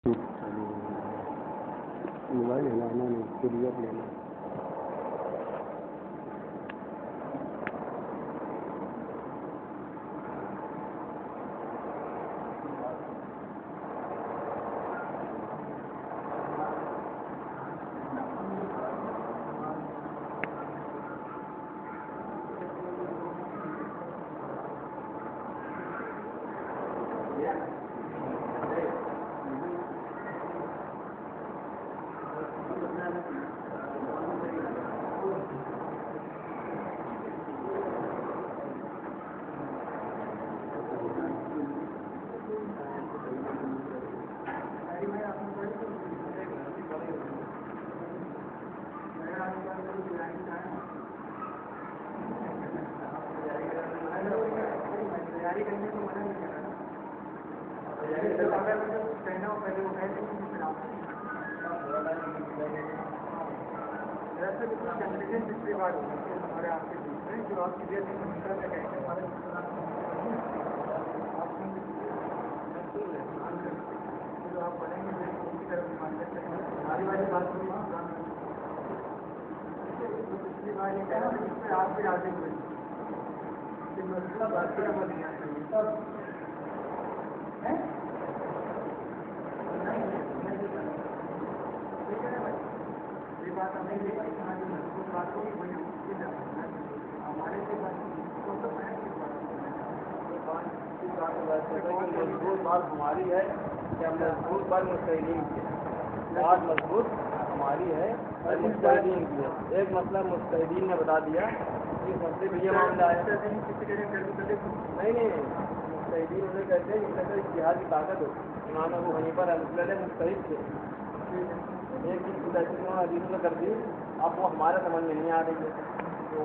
Mobile ہلانا نہیں، clear لینا. مضبوط بات ہماری ہے کہ ہم مضبوط پر مستعدین کی ہے. بات مضبوط ہماری ہے اور مستعدین کی ہے. ایک مسئلہ مستعدین نے بتا دیا، اس مسئلے میں یہ معاملہ ہے. نہیں مستعدین انہیں کہتے ہیں جس طرح اتحاد کی طاقت ہو. امام ابو حنیفہ رحمۃ اللہ مستعد تھے. ایک چیز حدیث میں کر دی، اب وہ ہمارے سمجھ میں نہیں آ رہی ہے. تو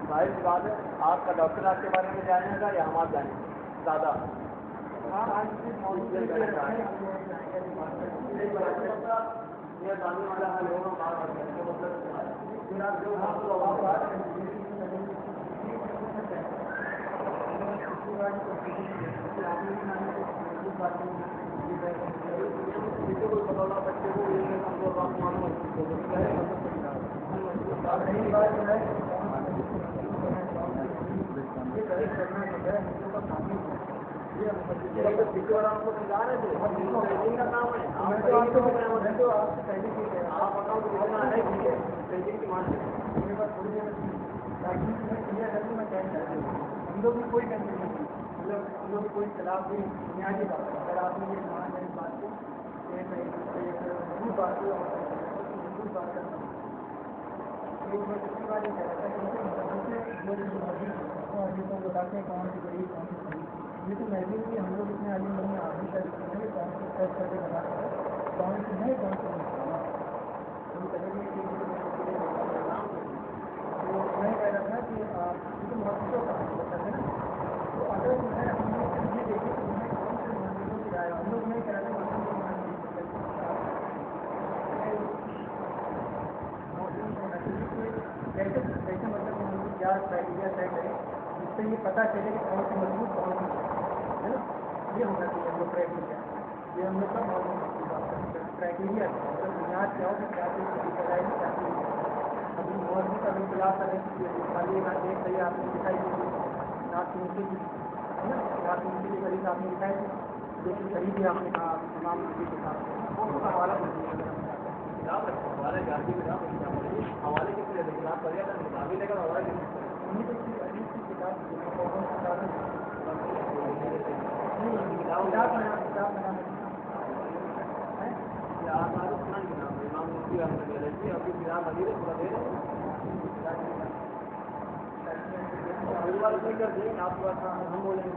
ظاہر سی بات ہے آپ کا ڈاکٹر آپ کے بارے میں جانے گا یا ہم آپ جانیں گے زیادہ. کوئی کوئی خلاف بھی بنیادی بات ہے. اگر آپ نے یہ مان ہے اس بات کو بات کرنا بتاتے ہیں کون سی غریب کون سی صحیح. یہ تو محض کہ ہم لوگ اتنے عالم بنے آدمی کر کے کون سے سرچ کر کے بتا سکتے کون سی ہے کون سی نہیں. تو میں کہہ رہا تھا کہ آپ تو محسوس ہوتا ہے نا. تو اگر جو ہے ہم لوگ یہ دیکھیں کہ انہیں کون سے مسئلوں کی رائے ہم لوگ نہیں کہہ رہے کیسے مطلب ہم لوگ کیا کرائٹیریا طے کریں جس سے یہ پتہ چلے کہ کون سی مضبوط کون سی ہے نا. یہ ہونا چاہیے ہم لوگ کرائٹیریا. یہ ہم لوگ کا کرائٹیریا بنیاد کیا ہو کہ کیا چیز کرائے کیا چیز ابھی موضوع کا انقلاب کریں خالی ایک صحیح آپ نے دکھائی دی رات کی ہے نا. رات کی کے قریب آپ نے دکھائی تھی جو کہ صحیح بھی آپ نے کہا تمام کے ساتھ وہ حوالہ حوالے کس لیے لیکن آپ پڑھیے اگر کتابی لے کر حوالے کر دیں آپ ہم بولیں گے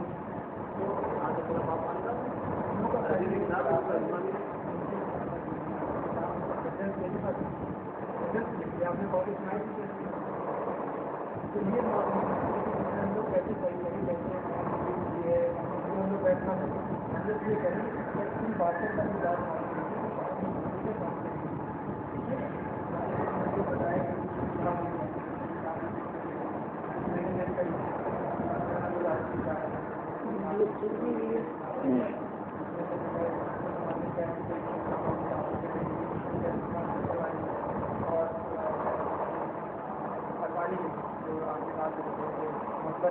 آپ نے بہت سنائی ہم لوگ کیسے صحیح نہیں کہتے ہیں ہم لوگ بیٹھنا ہم لوگ یہ کریں ان باتوں کا انتظار بتائیں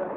10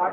8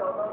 14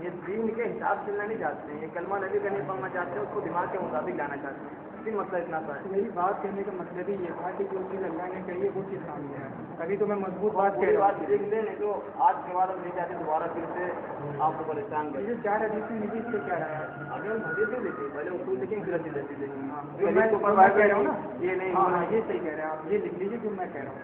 یہ دین کے حساب سے نہیں چاہتے ہیں، یہ کلمہ نبی کا نہیں پڑھنا چاہتے ہیں، اس کو دماغ کے مطابق لانا چاہتے ہیں، اسی مسئلہ اتنا سا ہے۔ میری بات کہنے کا مطلب ہی یہ تھا کہ جو چیز اللہ نے کہی ہے وہ چیز سامنے ہے، تبھی تو میں مضبوط بات کہہ پوری رہا بات لکھ دیں، نہیں تو آج کے بعد ہم نہیں چاہتے دوبارہ پھر سے آپ کو پریشان ہوں۔ کریں۔ یہ 4 حدیثیں لکھی اس سے کیا رہا ہے؟ ابھی ہم حدیثیں لکھیں، پہلے اصول لکھیں پھر حدیثیں لکھیں۔ جو میں کہہ رہا ہوں نا، یہ نہیں ہاں یہ صحیح کہہ رہے ہیں آپ، یہ لکھ لیجیے جو میں کہہ رہا ہوں۔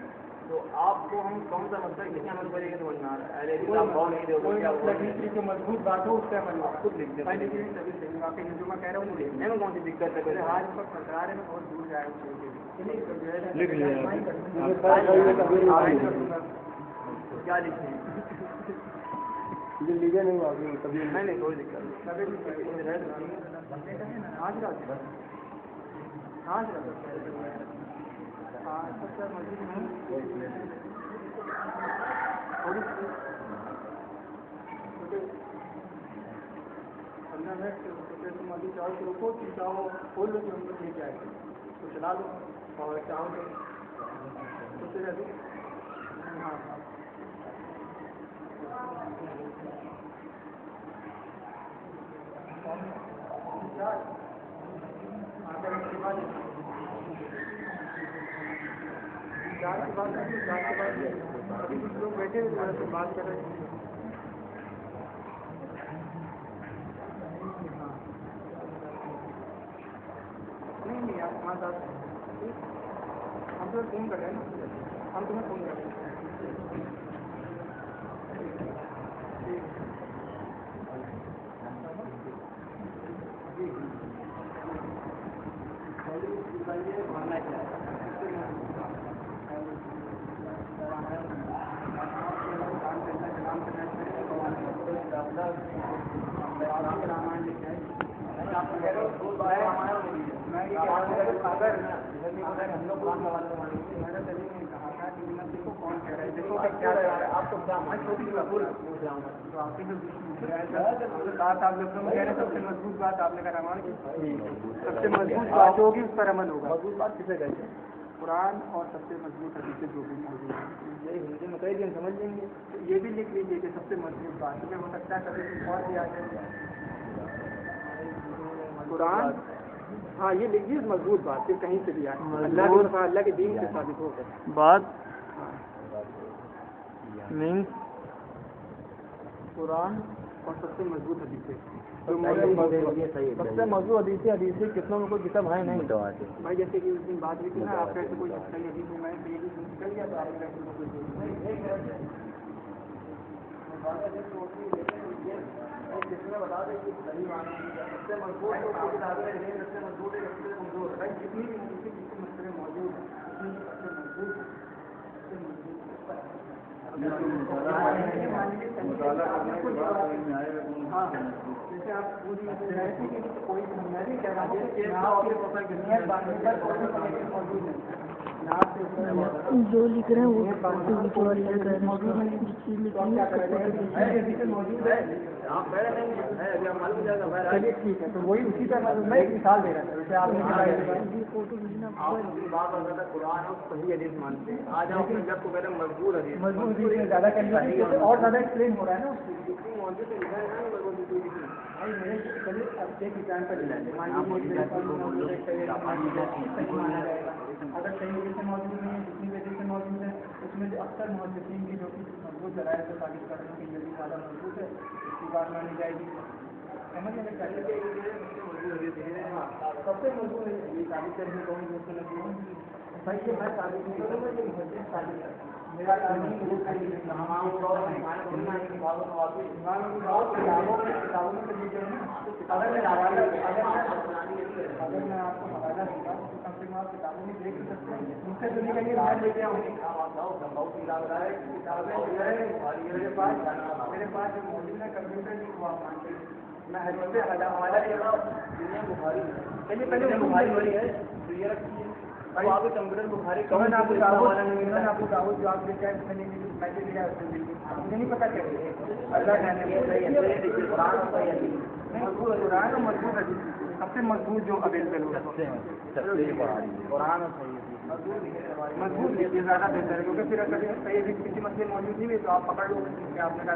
تو آپ کو ہم کون سا مسئلہ لکھیں ہمیں پہلے یہ سمجھ میں آ رہا ہے، اہل حدیث آپ بھاؤ نہیں دو کوئی کیا مطلب نہیں کہ جو مضبوط بات ہو اس سے عمل ہوگا، خود لکھ دیں۔ میں لکھ لیجیے تبھی صحیح، واقعی جو میں کہہ رہا ہوں وہ لکھ لیں۔ میں کون سی دقت ہے میرے پہلے ہاتھ پر پکڑا رہے ہیں، بہت دور جائے لکھ لیا کیا لکھیں؟ یہ لیجیے نہیں آگے کبھی میں نہیں کوئی دقت نہیں۔ تم ابھی چاہو تو رکو، تم چاہو کھول لو جو ہم لوگ لے کے آئے تو چلا لو، اور چاہو تو پھر ابھی ہاں چار کے بعد ابھی کچھ لوگ بیٹھے ہوئے تھوڑا سا بات کر رہے ہیں۔ نہیں آپ ہمارے ساتھ ہم تمہیں فون کر رہے ہیں نا، ہم تمہیں فون کر رہے ہیں۔ سب سے مضبوط بات آپ نے کہا رحمان کی، سب سے مضبوط بات ہوگی اس پر عمل ہوگا۔ مضبوط بات کسے کہتے ہیں؟ قرآن اور سب سے مضبوط حدیثیں جو بھی موجود ہیں، یہ ہندی میں کئی دن سمجھ لیں گے۔ یہ بھی لکھ لیجیے کہ سب سے مضبوط بات، کیونکہ ہو سکتا ہے کبھی کچھ اور بھی آ جائے۔ قرآن، ہاں یہ لکھیے مضبوط بات، پھر کہیں سے بھی آئے، اللہ کے دین سے ثابت ہو گئے بات مینس قرآن اور سب سے مضبوط حدیثیں۔ سب سے موضوع حدیثی کتنوں میں کوئی کتاب ہے نہیں تو بھائی جیسے کہ اس دن بات ہوئی تھی نا، آپ کہتے کوئی صحیح حدیث میں یہ بھی نکل گیا تو آپ کہتے کوئی بتا دیں کہ صحیح معنی سب سے مضبوط کتابیں سب سے مضبوط ہے، سب سے کمزور ہے۔ جتنی بھی مسئلے موجود ہیں اتنی سب سے مضبوط ہاں جیسے آپ پوری کوئی میں بھی کہہ رہا ہوں جو لکھ رہے ہیں وہ جو اللہ کا موجود ہے، جس چیز لکھ رہی ہے موجود ہے۔ چلیے ٹھیک ہے، تو وہی اسی طرح میں ایک مثال دے رہا تھا، جیسے آپ نے فوٹو بھیجنا قرآن اور صحیح حدیث مانتے ہیں، آج آپ نے جب کو کہتے ہیں مضبوط حدیث مضبوط حدیث میں زیادہ کر اور زیادہ ایکسپلین ہو رہا ہے نا اس کی۔ موجود ہے لکھا ہے نا مضبوط بھائی میرے چلیے اب ایک ایگزام پر لے لیں، اگر صحیح وجہ سے موجود نہیں ہے، جتنی وجہ سے موجود ہے اس میں جو اکثر محدثین کی جو کہ مضبوط دلائل سے ثابت کر رہے ہیں کہ یہ بھی زیادہ مضبوط ہے، اس کی بات مانی جائے گی۔ سمجھ میں سب سے مضبوط ہے یہ ثابت کرنے کو بھائی یہ میں ثابت نہیں کروں گا، یہ محدث ثابت کرتا ہے۔ میرا کام نہیں کتابوں میں تو یہ جو ہے نا، اگر میں آپ کو حوالہ دوں گا تو کم سے کم آپ کتابوں میں دیکھ سکتے ہیں، مجھ سے جو نہیں کہیں باہر لے کے آؤں گی میرے پاس جو موجود ہے کمپیوٹر کی وہ آپ مانتے ہیں، میں حدیث سے حوالہ دے رہا ہوں۔ چلیے پہلے بخاری والی ہے آپ کمپیوٹر بخاری میں نے آپ کو دعوت جو آپ لے کے آئے میں نے لیا اس میں مجھے نہیں پتا کیا اللہ مضبوط قرآن اور مضبوط حدیث سب سے مضبوط جو اویلیبل ہو مضبوط لیجیے زیادہ بہتر ہے، کیونکہ پھر اگر صحیح کسی مسئلے موجود نہیں ہے تو آپ پکڑ لو کہ آپ نے کہا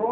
2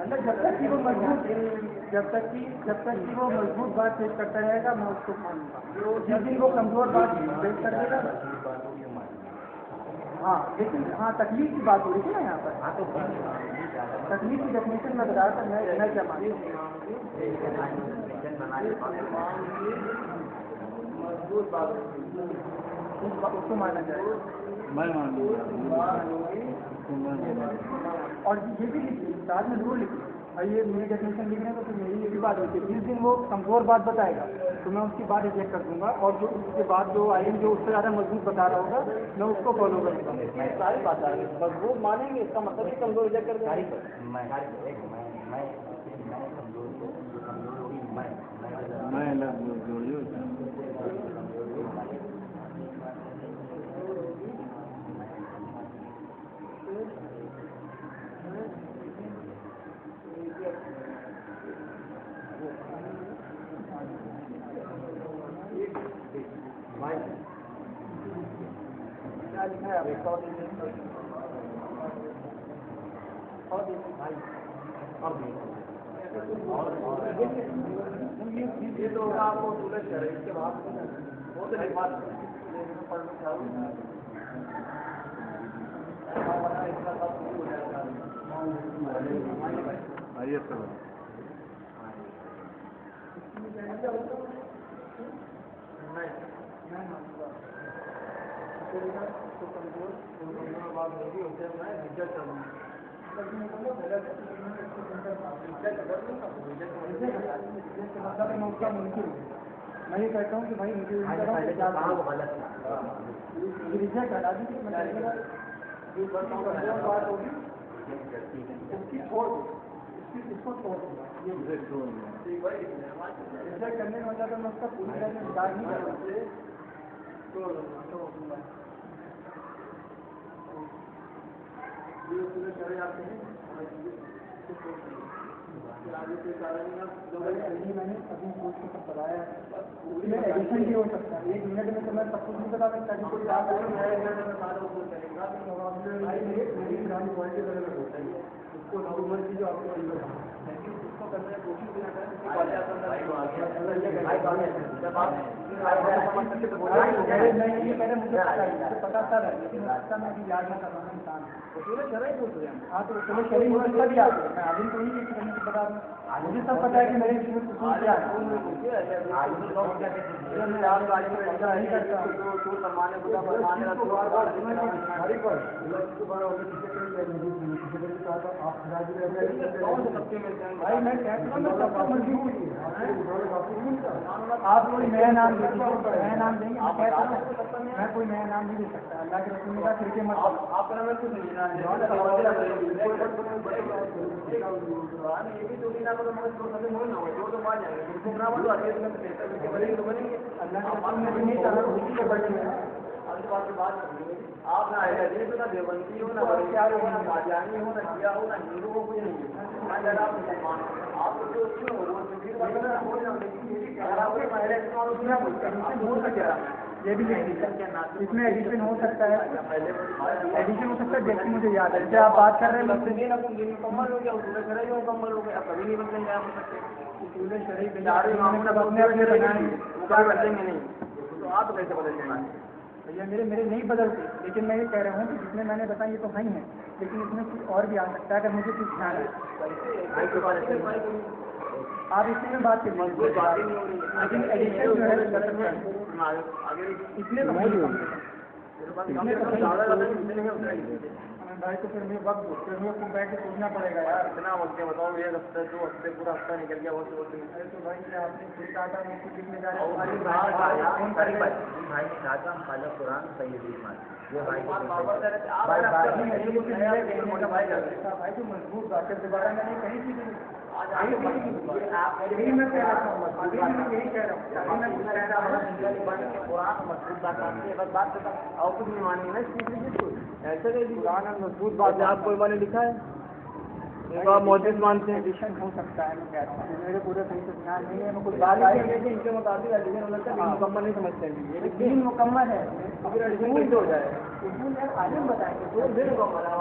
اللہ جب تک کہ وہ مضبوط بات پیش کرتا رہے گا میں اس کو مانوں گا. جس دن وہ کمزور بات پیش کر دے گا ہاں لیکن ہاں تکلیف کی بات ہو رہی تھی نا یہاں پر. تکلیف کی ڈیفینیشن میں بتا رہا تھا میں کیا مانوں مضبوط بات اس کو ماننا چاہیے. میں مانوں گا. اور یہ بھی لکھیے ساتھ میں ضرور لکھیے. اور یہ میری ڈیفینیشن لکھ رہے ہیں تو پھر میری یہ بھی بات ہوتی ہے جس دن وہ کمزور بات بتائے گا تو میں اس کی بات ریجیکٹ کر دوں گا اور جو اس کے بعد جو آئین جو اس سے زیادہ مضبوط بتا رہا ہوگا میں اس کو فالو کروں گا. ساری بات آ رہی ہے مضبوط مانیں گے اس کا مطلب ہی کمزور ریجیکٹ کر دیں گے. میں لفظ جوڑیو کیا لکھا ہے آپ یہ تو ہوگا آپ کو سورج کرے اس کے بعد وہ تو ایک بات آئیے سر میں یہ کہتا ہوں کہ بھائی مجھے ریجیکٹ ہٹا دیجیے بات ہوگی اس کی چھوڑ اس کو چھوڑ دوں ریجیکٹ کرنے کا مطلب میں اس کا پوری طرح سے انکار نہیں کروں میں نے ابھی کوچ کو سب بتایا ہے اس میں ایڈیشن بھی ہو سکتا ہے 1 منٹ میں تو میں سب کچھ نہیں بتا سکتا کہ کوئی بات میری پرانی کوالٹی وغیرہ ہوتا ہے اس کو نارمل کی جو آپ کو اس کو کرنے کی کوشش بھی نہ کریں مجھے پتا تھا لیکن میں ابھی یاد نہ کر رہا ہوں انسان ہاں تو شرعی مسئلہ بھی آتا ہے میں آدمی کو نہیں کرنے کی بتا دوں مجھے سب پتا ہے کہ میرے اس میں اصول کیا ہے نہیں کرتا بھائی میں کہتا ہوں آپ کوئی نیا نام دیں گے نیا نام دیں گے میں کوئی نیا نام نہیں دے سکتا اللہ کے رسول کا فرقے مت آپ کا نام کچھ نہیں آپ نہ نہ دیوبندی ہو نہ بریار ہو نہ قادیانی ہو نہ شیعہ ہو نہ ہندو ہو کچھ نہیں اگر آپ مسلمان آپ کو جو یہ بھی اس میں ایڈیشن ہو سکتا ہے ایڈیشن ہو سکتا ہے جیسے مجھے یاد ہے جیسے آپ بات کر رہے ہیں مکمل ہو گیا اصول شرعی مکمل ہو گیا کبھی نہیں بدلیں گے آپ اصول شرعی اپنے اپنے بنائیں کبھی بدلیں گے نہیں تو آپ کیسے بدل دیں گے بھیا میرے نہیں بدلتے لیکن میں یہ کہہ رہا ہوں کہ جتنے میں نے بتایا یہ تو ہیں لیکن اس میں کچھ اور بھی آ سکتا ہے اگر مجھے کچھ دھیان ہے آپ اسی میں بات کریے لیکن ایڈیشن جو ہے بھائی تو پھر مجھے وقت پھر مجھے کو بیٹھ کے سوچنا پڑے گا یار اتنا وقت بتاؤ 1 ہفتے 2 ہفتے پورا ہفتہ نکل گیا وہ تو بھائی آپ نے خود کہا تھا میں کچھ لکھنے جا رہا ہوں قرآن صحیح بھائی جو مضبوط بات ہے دوبارہ میں نے کہیں چیز یہی میں کہہ رہا ہوں یہی کہہ رہا ہوں قرآن مضبوط بات آتی ہے بس بات اور کچھ نہیں ماننی ہے ایسے قرآن مضبوط بات آپ کو میں نے لکھا ہے موجود مانتے ہیں ایڈیشن ہو سکتا ہے میں کہہ رہا ہوں میرے پورے صحیح سے دھیان نہیں ہے میں کچھ بات ان کے مطابق ایڈیشن ہونا چاہیے مکمل نہیں سمجھتے ہیں دین مکمل ہے اگر ایڈیشن کیسے ہو جائے اصول عالم بتائیں گے جو دین مکمل ہے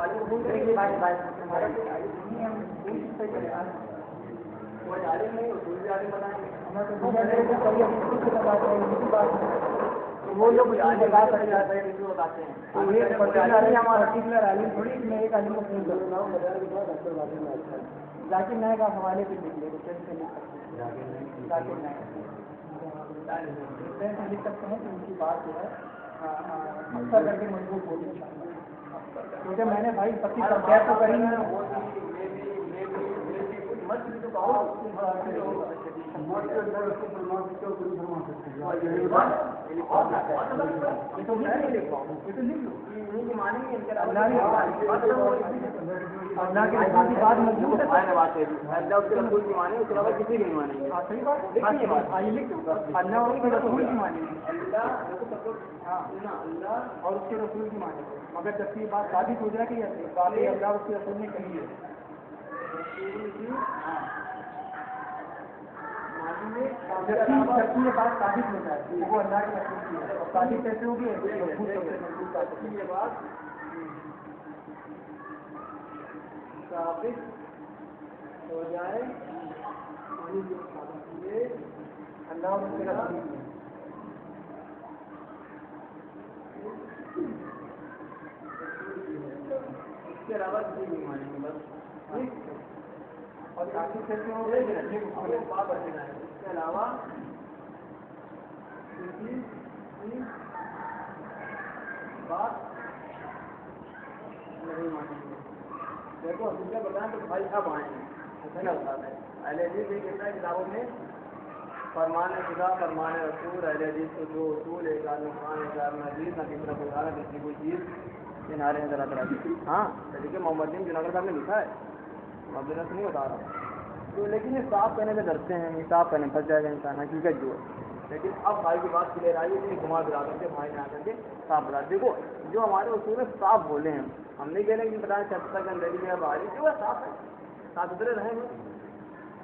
وہ عالم نہیں اصول بھی عالم بنائیں گے. ہمیں تو دنیا میں تو کبھی اپنی سے بتاتے ہیں ان کی بات تو وہ لوگ عالم بتا کر جاتے ہیں جو بتاتے ہیں. تو یہ پرٹیکولر ہے ہمارا پرٹیکولر عالم تھوڑی میں ایک عالم کو فون کروں گا ذاکر نائک آپ حوالے پہ لکھ لیں سے لکھ سکتے ہیں ذاکر نائک سے لکھ سکتے ہیں کہ ان کی بات جو ہے اکثر کر کے مضبوط ہوگی انشاءاللہ. کیونکہ میں نے بھائی پتی کمپیئر تو کری نہیں. اللہ کے رسول کی بات مضبوط ہے. اللہ اس کے رسول کی مانیں اس کے علاوہ کسی کی نہیں مانیں گے. صحیح بات آئیے لکھ اللہ اور اس کے رسول کی مانیں گے. اللہ اور اس کے رسول کی مانیں گے مگر جب یہ بات ثابت ہو جائے کہ یہ اللہ اور اس کے رسول نے کہی ہے جب یہ بات ثابت ہو جائے کہ وہ اللہ کے رسول کی ہے. ثابت کیسے ہوگی یہ بات ثابت ہو جائے اللہ اور اس کے رسول کی اس کے علاوہ کسی نہیں مانیں گے بس. اور ثابت کیسے ہو اس کے علاوہ کسی کی بات نہیں مانیں گے. دیکھو حقیقت بتائیں تو بھائی اب آئے ہیں ایسا کیا بتاتا ہے. اہل حدیث یہ کہتا ہے کتابوں میں فرمان خدا فرمان رسول اہل حدیث کو جو اصول ایک آدمی قرآن ایک آدمی حدیث نہ کسی طرح کوئی حالت کسی کوئی چیز یہ نعرے ہیں طرح طرح کی. ہاں طریقے محمد الدین جناگر صاحب نے لکھا ہے محمد سے نہیں بتا رہا تو لیکن یہ صاف کہنے میں ڈرتے ہیں یہ صاف کہنے پھنس جائے گا انسان حقیقت جو ہے. لیکن اب بھائی کی بات کلیئر آئی ہے گھما دلا کر کے بھائی نے آ کر کے صاف بتا. دیکھو جو ہمارے اصول میں صاف بولے ہیں ہم نہیں کہہ رہے کہ بتائیں چھتر کے اندر بھی باہر جو ہے صاف ہے صاف ستھرے رہیں گے.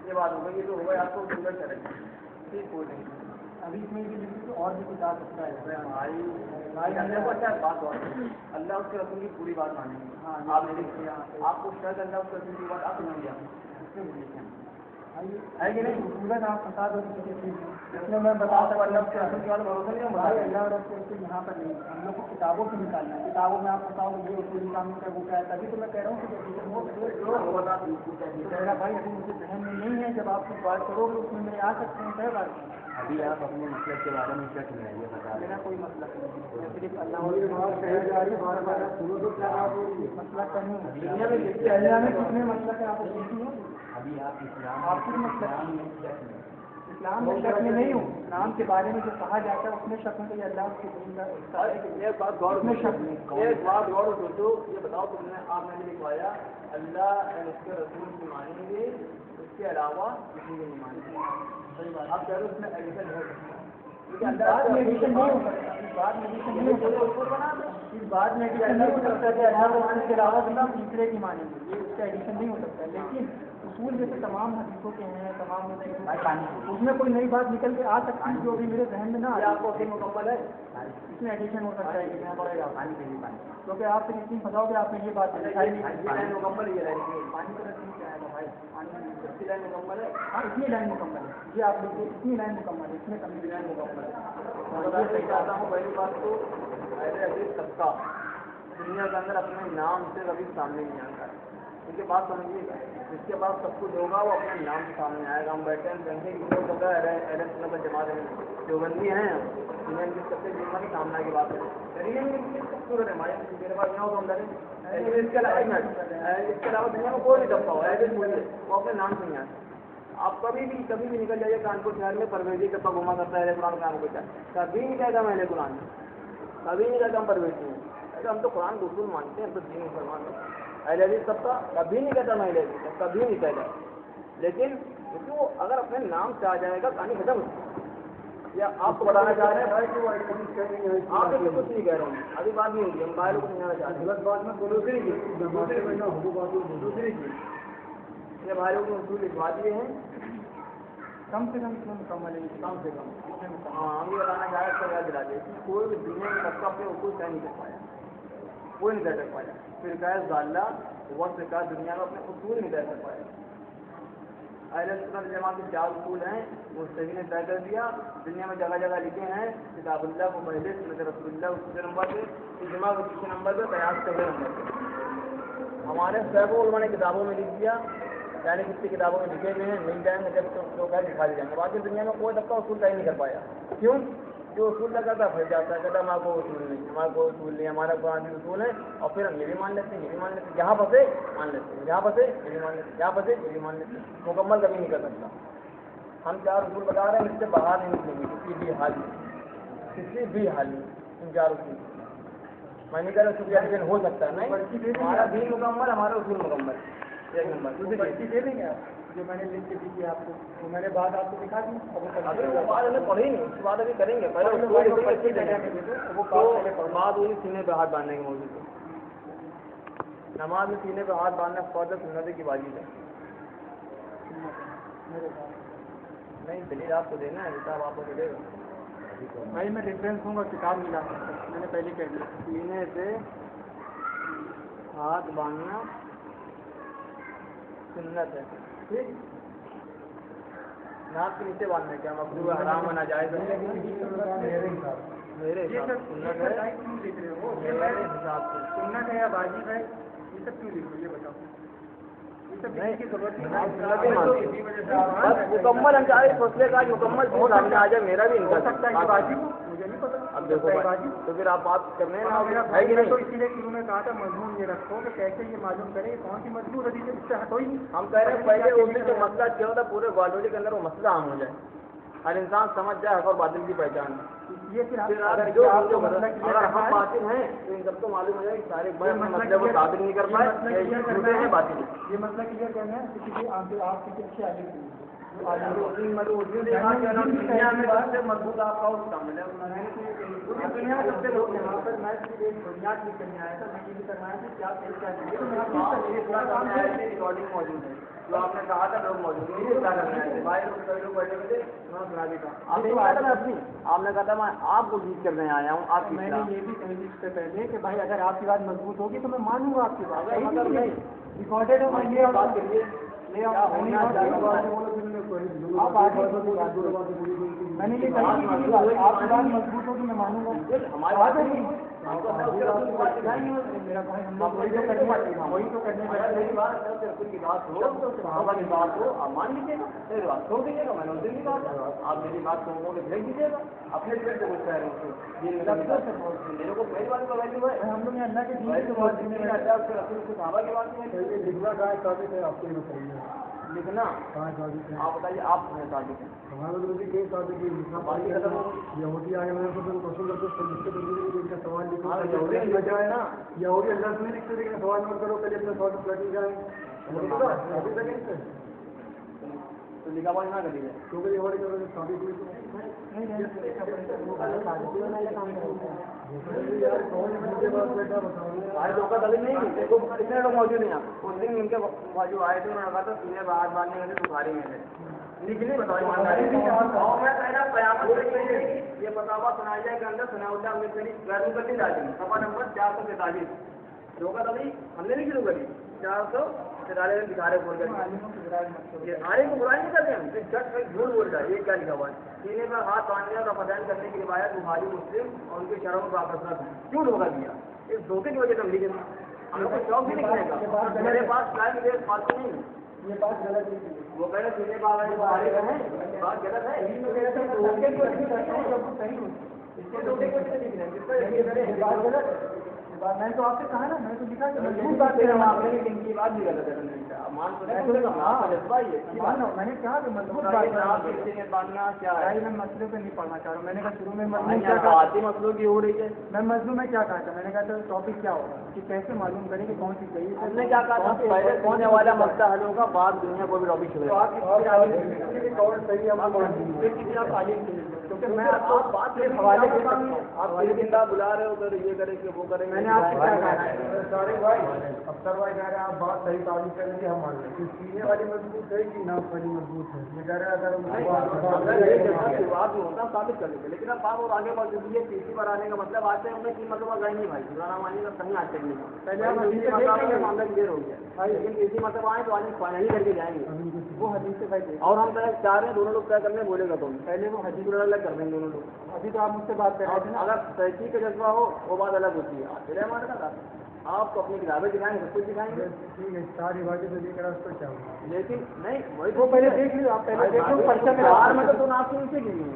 یہ بات ہو گئی یہ تو ہوگا آپ کو سندر کریں گے ٹھیک بولیں گے. ابھی اس میں بھی لکھی تو اور بھی کچھ آ سکتا ہے بھائی اللہ کو اچھا بات اور اللہ اس کے رسول کی پوری بات مانیں گے. ہاں آپ نے لکھ دیا آپ کو شاید اللہ اس کے رسول کی بات آپ نے دیا ہے کہ نہیں سورج آپ بتا دو اس میں میں بتا سکتا ہوں اللہ کے رسول کی بات بھروسہ نہیں بھائی ہم اللہ اور اس کے رسول یہاں پر نہیں ہم لوگ کو کتابوں سے نکالنا ہے. کتابوں میں آپ بتاؤ یہ اصول کام کا وہ کیا ہے تبھی تو میں کہہ رہا ہوں کہ بھائی ابھی مجھے ذہن میں نہیں ہے جب آپ کچھ بات کرو گے اس میں میرے آ سکتے ہیں طے بات. ابھی آپ اپنے مطلب کے بارے میں کیا کہہ رہے ہیں یہ بتا میرا کوئی مسئلہ نہیں ہے صرف اللہ مسئلہ کرنی ہے میں کتنے مسئلہ کے آپ دیکھی ہوں. ابھی آپ اسلام آپ کی مسئلہ اسلام میں شک میں نہیں ہوں. اسلام کے بارے میں جو کہا جاتا ہے اس میں شک میں تو یہ اللہ اس کے دین کا حصہ ہے کہ ایک بات غور میں شک نہیں. ایک بات غور سوچو یہ بتاؤ تم نے آپ نے لکھوایا اللہ اور اس کے رسول کی مانیں گے اس کے علاوہ کسی کو نہیں مانیں گے. صحیح بات آپ کہہ رہے ہو اس میں ایڈیشن ہو سکتا ہے بعد میں ایڈیشن نہیں ہو سکتا. بعد میں ایڈیشن نہیں ہو سکتا. اس بعد میں ایڈیشن نہیں ہو سکتا کہ اللہ کو اس کے علاوہ بندہ تیسرے کی مانیں گے. یہ اس کا ایڈیشن نہیں ہو سکتا. لیکن اصول جیسے تمام حدیثوں کے ہیں تمام اس میں کوئی نئی بات نکل کے آ سکتی ہے جو ابھی میرے ذہن میں نہ آ. آپ کو اپنی مکمل ہے اس میں ایڈیشن ہو سکتا ہے کہ میں پڑے گا کیونکہ آپ سے کسی بتاؤ کہ آپ نے یہ بات دکھائی نہیں. مکمل یہ رہے گی پانی کا رسم کیا ہے بھائی اس کی لائن مکمل ہے. ہاں اتنی لائن مکمل ہے. یہ آپ دیکھیے اتنی لائن مکمل ہے اس میں کمی لائن مکمل ہے. یہ چاہتا ہوں پہلی بات تو ایسے عزیز سب کا دنیا کے اندر اپنے نام سے کبھی سامنے نہیں آتا ہے. ان کے بات سمجھیے گا جس کے بعد سب کچھ ہوگا وہ اپنے نام سے سامنے آئے گا. ہم بیٹھے ہیں سنگھے کی بہت جگہ الیکشن پر جماعت میں جو بندی ہیں انہیں ان کی سب سے بیماری سامنا کی بات ہے کریے صورت ہے ہمارے میرے پاس نہ ہو تو ہم ڈریں. لیکن اس کے علاوہ دنیا میں کوئی نہیں ڈبا ہوا ہے وہ اپنے نام سے نہیں آتا. آپ کبھی بھی نکل جائیے کانپور شہر میں پرویزی کپا گھما کرتا ہے قرآن کام کو کبھی نہیں کہتا میں قرآن کبھی نہیں کہتا ہم پرویزی ہیں. ہم تو قرآن کو اصول مانتے ہیں ہم تو دین مسلمان ہیں. اہل حدیث سب کا کبھی نہیں کہتا میں اہل حدیث کبھی نہیں کہتا. لیکن وہ اگر اپنے نام سے آ جائے گا کہانی ختم یا آپ کو بتانا چاہ رہے ہیں آپ سے کچھ نہیں کہہ رہا ہوں ابھی بات نہیں ہوگی ہم باہر کو سمجھانا چاہ رہے ہیں غلط بات میں دوسری چیز یہ بھائیوں کو اصول لکھوا دیے ہیں کم سے کم مکمل ہے. کم سے کم ہاں ہم یہ بتانا چاہ رہے ہیں اس کو یاد دلا دیں کوئی بھی دنیا میں سب کا اپنے اصول طے نہیں کر پایا. کوئی نہیں طے کر پایا. فرقہ ضالہ وقت کا دنیا میں اپنے اصول نہیں طے کر پایا. اہل سنت جماعت کے 4 اصول ہیں وہ صحیح نے طے کر دیا. دنیا میں جگہ جگہ لکھے ہیں کتاب اللہ کو پہلے, سنت رسول اللہ کو دوسرے نمبر پہ, اجماع کو تیسرے نمبر پہ, قیاس چوتھے نمبر پہ. ہمارے سیکڑوں علماء نے کتابوں میں لکھ دیا, یعنی کتنی کتابوں میں لکھے ہوئے ہیں, مل جائیں گے جب تو ہے دکھا دی جائیں گے. باقی دنیا میں کوئی طبقہ اصول طے نہیں کر پایا. کیوں؟ جو اصول طے کرتا ہے پھر جاتا ہے, کہتا ہے ہمارا کوئی اصول نہیں, ہمارا کوئی اصول نہیں, ہمارا قرآن بھی اصول ہے, اور پھر ہم یہ بھی مان لیتے ہیں, یہ بھی مان لیتے ہیں, جہاں پھنسے مان لیتے ہیں, جہاں پھنسے یہ بھی مان لیتے ہیں, جہاں پھنسے یہ بھی مان لیتے ہیں. مکمل کبھی نہیں کر سکتا. ہم 4 اصول بتا رہے ہیں, اس سے باہر نہیں نکلیں گے کسی بھی حال میں, کسی بھی حال میں ان 4 اصول. میں نہیں کہہ رہا سپریشن ہو سکتا ہے, نہیں, ہمارا دین مکمل, ہمارا اصول مکمل. 1 نمبر پرچی دے دیں گے آپ, جو میں نے لکھ کے دی تھی آپ کو, وہ میں نے بات آپ کو دکھا دی. ابھی وہ بات ہمیں پڑھی نہیں, اس کے بعد ابھی کریں گے. پہلے وہ بات ہوئی سینے پہ ہاتھ باندھنے کے موضوع پہ. نماز میں سینے پہ ہاتھ باندھنا فرض سنت کی واجب ہے. نہیں دلیل آپ کو دینا ہے, حساب آپ کو دے گا. بھائی میں ریفرنس ہوں گا, کتاب ملا میں نے پہلے کہہ دیا. سینے پہ ہاتھ باندھنا سنت ہے, ٹھیک. ناک کے نیچے باندھنا کیا مقبول ہے, حرام ہونا جائز ہے؟ میرے حساب سے سنت ہے. میرے حساب سے سنت ہے یا واجب ہے, یہ سب کیوں لکھو, یہ بتاؤ. یہ سب نہیں کی ضرورت بس مکمل ہم چاہے فیصلے کا مکمل چیز سامنے آ جائے. میرا بھی ان کا سکتا ہے واجب, مجھے نہیں پتا. اب دیکھو تو پھر آپ بات کرنے ہے کہ نہیں. تو اسی لیے شروع میں کہا تھا مضمون یہ رکھو کہ کیسے یہ معلوم کرے کون سی مضمون حدیث ہے, اس سے ہٹو ہی نہیں. ہم کہہ رہے ہیں پہلے اس دن جو مسئلہ کیا ہوتا ہے پورے گوالوری کے اندر وہ مسئلہ عام ہو جائے, ہر انسان سمجھ جائے حق اور باطل کی پہچان. یہ پھر اگر ہم باطل ہیں تو ان سب کو معلوم ہو جائے کہ سارے مسئلے کو ثابت نہیں کر پائے, جھوٹے ہیں باطل. یہ مسئلہ کلیئر کرنا ہے کسی کی آپ کسی اچھے عالم مضبوط آپ کا دنیا میں سب سے لوگ یہاں پر میں بنیاد بھی کرنے آیا تھا, میں یہ بھی کرنا ہے کہ کیا ریکارڈنگ موجود ہے جو آپ نے کہا تھا, لوگ موجود ہیں, کیا کرنا ہے بھائی کئی لوگ بیٹھے ہوئے تھے, میں سنا بھی تھا. آپ نے کہا تھا میں اپنی, آپ نے کہا تھا میں آپ کو جیت کرنے آیا ہوں. آپ میں نے یہ بھی کہی تھی اس سے پہلے کہ بھائی اگر آپ کی بات مضبوط ہوگی تو میں مانوں گا آپ کی بات. مطلب نہیں ریکارڈیڈ ہے, میں یہ بات کریے میں نے یہ کہا آپ کی بات مضبوط ہوگی میں مانوں گا. ہماری بات نہیں, میرا وہی تو کرنے میری بات کی بات ہو, صحابہ کی بات ہو, آپ مان لیجیے گا, میری بات چھوڑ دیجیے گا. میں نے اس دن بھی کہا تھا آپ میری بات کو بھیج دیجیے گا اپنے پیڑ سے کچھ کہہ رہے ہیں. میرے کو میری بات کا ویلیو ہے, ہم لوگ نے اللہ کے صحابہ کی بات نہیں. لکھنا کا ثابت ہے, آپ کو یہ بتائیے لکھنا کہاں ثابت ہے. آپ بتائیے, آپ ثابت ہیں. ہمارا تو کہیں ثابت ہے لکھنا پڑھنے کا. یہودی آگے میں کوشچن کرتے کا سوال لکھو, نا یہودی اللہ سے نہیں لکھتے لیکن سوال نوٹ کرو, پہلے اپنا سوال پلٹنگ کریں ابھی تک تو لکھا پڑھ نہ کریے کیونکہ یہ کرو ثابت ہوئی ہمارے لوگ کا دل نہیں, اتنے لوگ موجود ہیں. اس دن ان کے جو آئے تھے انہوں نے کہا تھا سینے باہر باندھنے میں بخاری میں ہے. لکھنے بتاؤ یہ فتاوا سنائی جائے کے اندر سنا اللہ امیر غیر مقدس ڈالی سفا نمبر 443. لوگ کا دل ہم نے نہیں شروع کری 443 دکھارے بول کر آرے کو برائی نہیں کرتے ہم, جھٹ جھوٹ بول رہا ہے. یہ کیا لکھا ہوا ہے, سینے پر ہاتھ باندھنے کا فضائل کرنے کی روایت بخاری مسلم اور ان کے شرم کا کثرت ہے. کیوں دھوکہ دیا؟ اس دھوکے کی وجہ سے ہم لکھیں گے. ہم لوگ کو شوق بھی لکھنے کا, میرے پاس ٹائم میرے پاس نہیں ہے. یہ بات غلط ہے. وہ کہہ رہے سینے پر بخاری کا ہے, بات غلط ہے. اس کے دھوکے کی وجہ سے لکھنا ہے, جس پر بات غلط ہے. میں تو آپ سے کہا نا, میں تو لکھا کہ بات کر رہا ہوں, کی بات بھی غلط ہے. مان میں نے کہا کہ مضبوط باندھنا کیا ہے, میں مسئلے پہ نہیں پڑھنا چاہ رہا ہوں. میں نے کہا شروع میں مسئلوں کی ہو رہی ہے. میں موضوع میں کیا کہا تھا, میں نے کہا تھا ٹاپک کیا ہوگا کہ کیسے معلوم کریں کہ کون سی صحیح ہے. ہم نے کیا کہا تھا پہلے ہونے والا مسئلہ حل ہوگا, بعد دنیا کو بھی ٹاپک تو آپ تعلیم تو بولتے میں آپ کو بات صرف حوالے دے سکتا ہوں. آپ 3 دن بعد بلا رہے ہو پھر یہ کریں گے وہ کریں گے. میں نے آپ کو کیا کہا ہے؟ سارے بھائی افسر بھائی کہہ رہے ہیں آپ بات صحیح تعریف کریں گے ہم مان لیں کہ سینے والی مضبوط ہے کہ ناف والی مضبوط ہے. یہ کہہ رہے ہیں اگر شروعات میں ہوتا ثابت کر لیتے لیکن اب بات اور آگے بڑھ چکی ہے. PC پر آنے کا مطلب آج سے ہم نے 3 مرتبہ گئے نہیں بھائی پرانا مانی کا کہیں آج تک نہیں. پہلے ہم حدیث سے دیکھ لیں گے. معاملہ کلیئر ہو گیا لیکن PC مرتبہ آئیں تو آج فائنل کر کے جائیں گے. وہ حدیث سے بھائی دیکھ. اور ہم چاہ رہے ہیں دونوں لوگ طے کرنے بولے گا تو پہلے وہ حدیث الگ کر دیں گے دونوں لوگ. ابھی تو آپ مجھ سے بات کر رہے تھے نا. اگر تحقیق کا جذبہ ہو وہ بات الگ ہوتی ہے. چلے ہمارے ساتھ آپ کو اپنی کتابیں دکھائیں گے سب کچھ دکھائیں گے ٹھیک ہے ساری باتیں تو لے کر اس کو کیا ہوگا. لیکن نہیں وہی وہ پہلے دیکھ لو. آپ پہلے دیکھ لو پرچہ میں چار میں تو آپ کے نیچے کی نہیں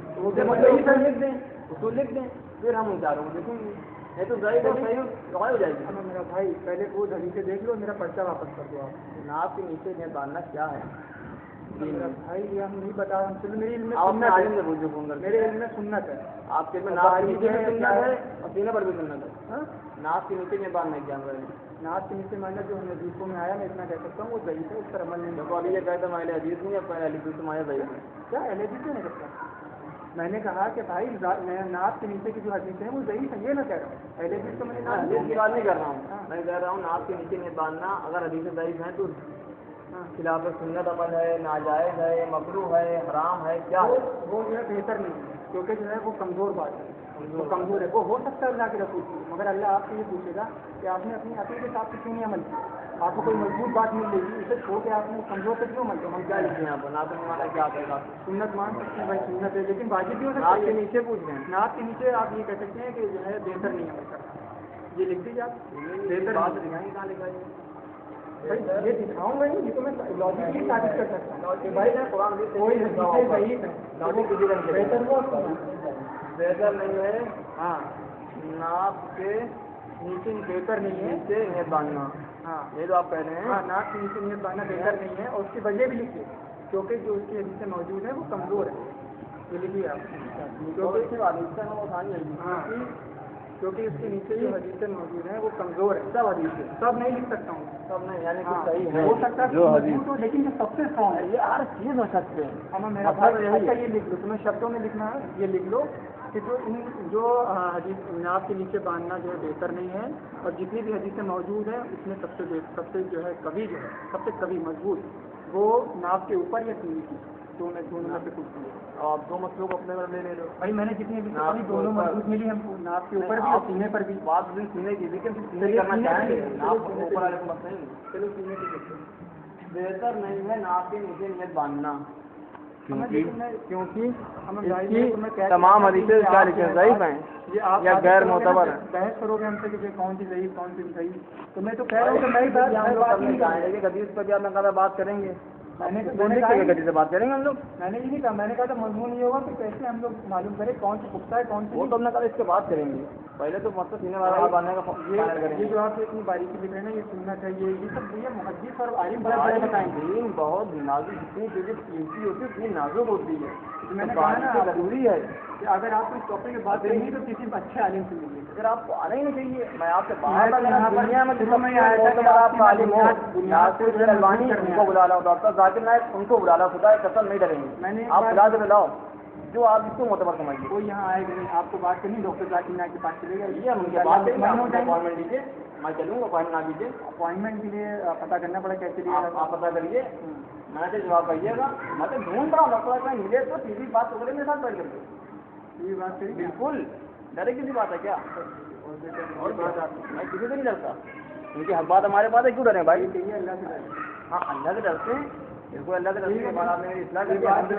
لکھ دیں اس کو لکھ دیں پھر ہم ان چاروں کو دیکھیں گے. نہیں تو ضائع صحیح ہو جائے گی. میرا بھائی پہلے وہ حدیث سے دیکھ لو. میرا پرچہ واپس کر دو آپ. ناپ کے نیچے یہ باندھنا کیا ہے میرا بھائی یہ ہم نہیں بتا رہے. چلو میری علم میں آپ اپنے سنت عالم ہے. سے پوچھو فون کر میرے علم میں سنت ہے. آپ کے میں ناپ کے نیچے بھی سننا ہے اور سینے پر بھی سننا ہے. ناپ کے نیچے یہ باندھنا کیا ہے ناپ کے نیچے مانا جو حدیثوں میں آیا میں اتنا کہہ سکتا ہوں وہ ضعیف ہے. اس پر عمل نہیں. دیکھو ابھی یہ کہتا ہے میں حدیث نہیں ہے پہلے حدیث سے مایا ضعیف ہے. کیا اہل حدیث نہیں کرتا. میں نے کہا کہ بھائی ناپ کے نیچے کی جو حدیث ہیں وہ ضعیف ہے. یہ میں کہہ رہا ہوں. اہل حدیث تو میں نے حدیث کی بات نہیں کر رہا ہوں. میں کہہ رہا ہوں ناپ کے نیچے نہیں باندھنا اگر حدیث ضعیف ہیں تو خلاف سنت عمل ہے ناجائز ہے مکروہ ہے حرام ہے کیا ہے. وہ جو ہے بہتر نہیں ہے کیونکہ جو ہے وہ کمزور بات ہے. وہ کمزور ہے. وہ ہو سکتا ہے اللہ کے رسول کی مگر اللہ آپ سے یہ پوچھے گا کہ آپ نے اپنی عقیدے کے حساب سے کیوں نہیں عمل کیا. آپ کو کوئی مضبوط بات مل رہی اسے چھوڑ کے آپ نے کمزور پہ کیوں عمل کیا. ہم کیا لکھیں یہاں پر ناپ کے مانا کیا کہے گا. سنت مان سکتے ہیں بھائی سنت ہے لیکن واجب بھی ہو ناپ سکتا کے ہے. نیچے پوچھ رہے ہیں ناپ کے نیچے آپ یہ کہہ سکتے ہیں کہ جو ہے بہتر نہیں عمل کرتا. یہ لکھ دیجیے آپ. بہتر بات نہیں. دکھائیں کہاں لکھا ہے بھائی یہ دکھاؤں گا نہیں. یہ تو میں لاجکلی ثابت کر سکتا ہوں کہ بھائی قرآن کوئی حدیث ضعیف ہے. بہتر وہ بہتر نہیں ہے. ہاں ناپ کے نیچے بہتر نہیں ہے. نیچے یہ باندھنا ہاں یہ تو آپ کہہ رہے ہاں ہیں. ناک کے نیچے نیت باندھنا بہتر نہیں ہے. اور اس کی وجہ بھی لکھیے کیونکہ جو اس کی حدیثیں موجود ہیں وہ کمزور ہے. یہ لکھیے آپ. کیونکہ اس کے نیچے جو حدیثیں موجود ہیں وہ کمزور ہے. سب حدیث ہے. سب نہیں لکھ سکتا ہوں. سب نہیں یعنی کہ ہاں صحیح ہے ہو سکتا ہے موجود ہو لیکن جو سب سے اسٹرانگ ہے. یہ ہر چیز ہو سکتے ہیں. ہمیں میرا بھائی اچھا یہ لکھ لو. تمہیں شبدوں میں لکھنا ہے. یہ لکھ لو کہ جو حدیث ناپ کے نیچے باندھنا جو ہے بہتر نہیں ہے. اور جتنی بھی حدیثیں موجود ہیں اس میں سب سے جو ہے کبھی جو ہے سب سے کبھی مضبوط وہ ناپ کے اوپر یا سینے کی دونوں میں سے کچھ بھی ہے. آپ دو مسئلوں کو اپنے گھر لے لے لو. بھائی میں نے جتنی ابھی دونوں مضبوط ملی ہم کو ناپ کے اوپر بھی اور سینے پر بھی. بات بھی سینے کی لیکن سینے کرنا چاہیں گے ناپ اوپر والے کو مت نہیں. چلو سینے کی دیکھتے بہتر نہیں ہے ناپ کے نیچے نیت باندھنا کیونکہ تمام حدیثیں کیا لکھے ضعیف ہیں یا غیر معتبر ہیں. بحث کرو گے ہم سے کہ کون سی صحیح کون سی صحیح. تو میں تو کہہ رہا ہوں کہ میں بات نہیں چاہیں گے حدیث پر بھی آپ نے بات کریں گے. میں نے سے بات کریں گے ہم لوگ. میں نے یہ نہیں کہا. میں نے کہا تھا مضمون یہ ہوگا کہ کیسے ہم لوگ معلوم کریں کون سی پختہ ہے کون سی. وہ تو ہم نے کہا اس کے بعد کریں گے. پہلے تو مطلب سینے والا باندھنے کا یہ جو آپ اتنی باریکی لکھ رہے ہیں نا یہ سننا چاہیے. یہ سب یہ محدث اور عالم بڑے بتائیں گے. بہت نازک جتنی چیزیں قیمتی ہوتی ہے اتنی نازک ہوتی ہے. میں نے کہا نا ضروری ہے کہ اگر آپ اس ٹاپک کی بات کریں گے تو کسی اچھے عالم سے ملیے. اگر آپ کو آنا ہی نہیں چاہیے. میں آپ سے باہر دنیا میں آپ کا عالم ہو الوانی ان کو بلا لاؤ. ڈاکٹر ذاکر نائک ان کو بلا لاؤ. خدا قسم نہیں ڈریں گے. آپ بلا دے لاؤ جو آپ اس کو معتبر سمجھیے. کوئی یہاں آئے گا نہیں. آپ کو بات کرنی ڈاکٹر ذاکر نائک کے پاس چلے گا. یہ ہم ان کے بات اپوائنٹمنٹ دیجیے. میں چلوں گا اپوائنٹمنٹ نہ دیجیے. اپوائنٹمنٹ کے لیے پتہ کرنا پڑے کیسے لیے آپ پتہ کریے. میں سے جواب کریے گا. میں تو ڈھونڈ رہا ہوں ڈاکٹر صاحب ملے تو سیدھی بات وغیرہ میرے ساتھ بیٹھ کر یہ بات صحیح. بالکل ڈرے کسی بات ہے کیا. اور میں کسی سے نہیں ڈرتا. ان کی ہر بات ہمارے پاس ہے. کیوں ڈرے بھائی. اللہ سے ہاں اللہ سے ڈرتے ہیں. بالکل اللہ سے ڈرتے ہیں. آپ نے میری اصلاح کر دی.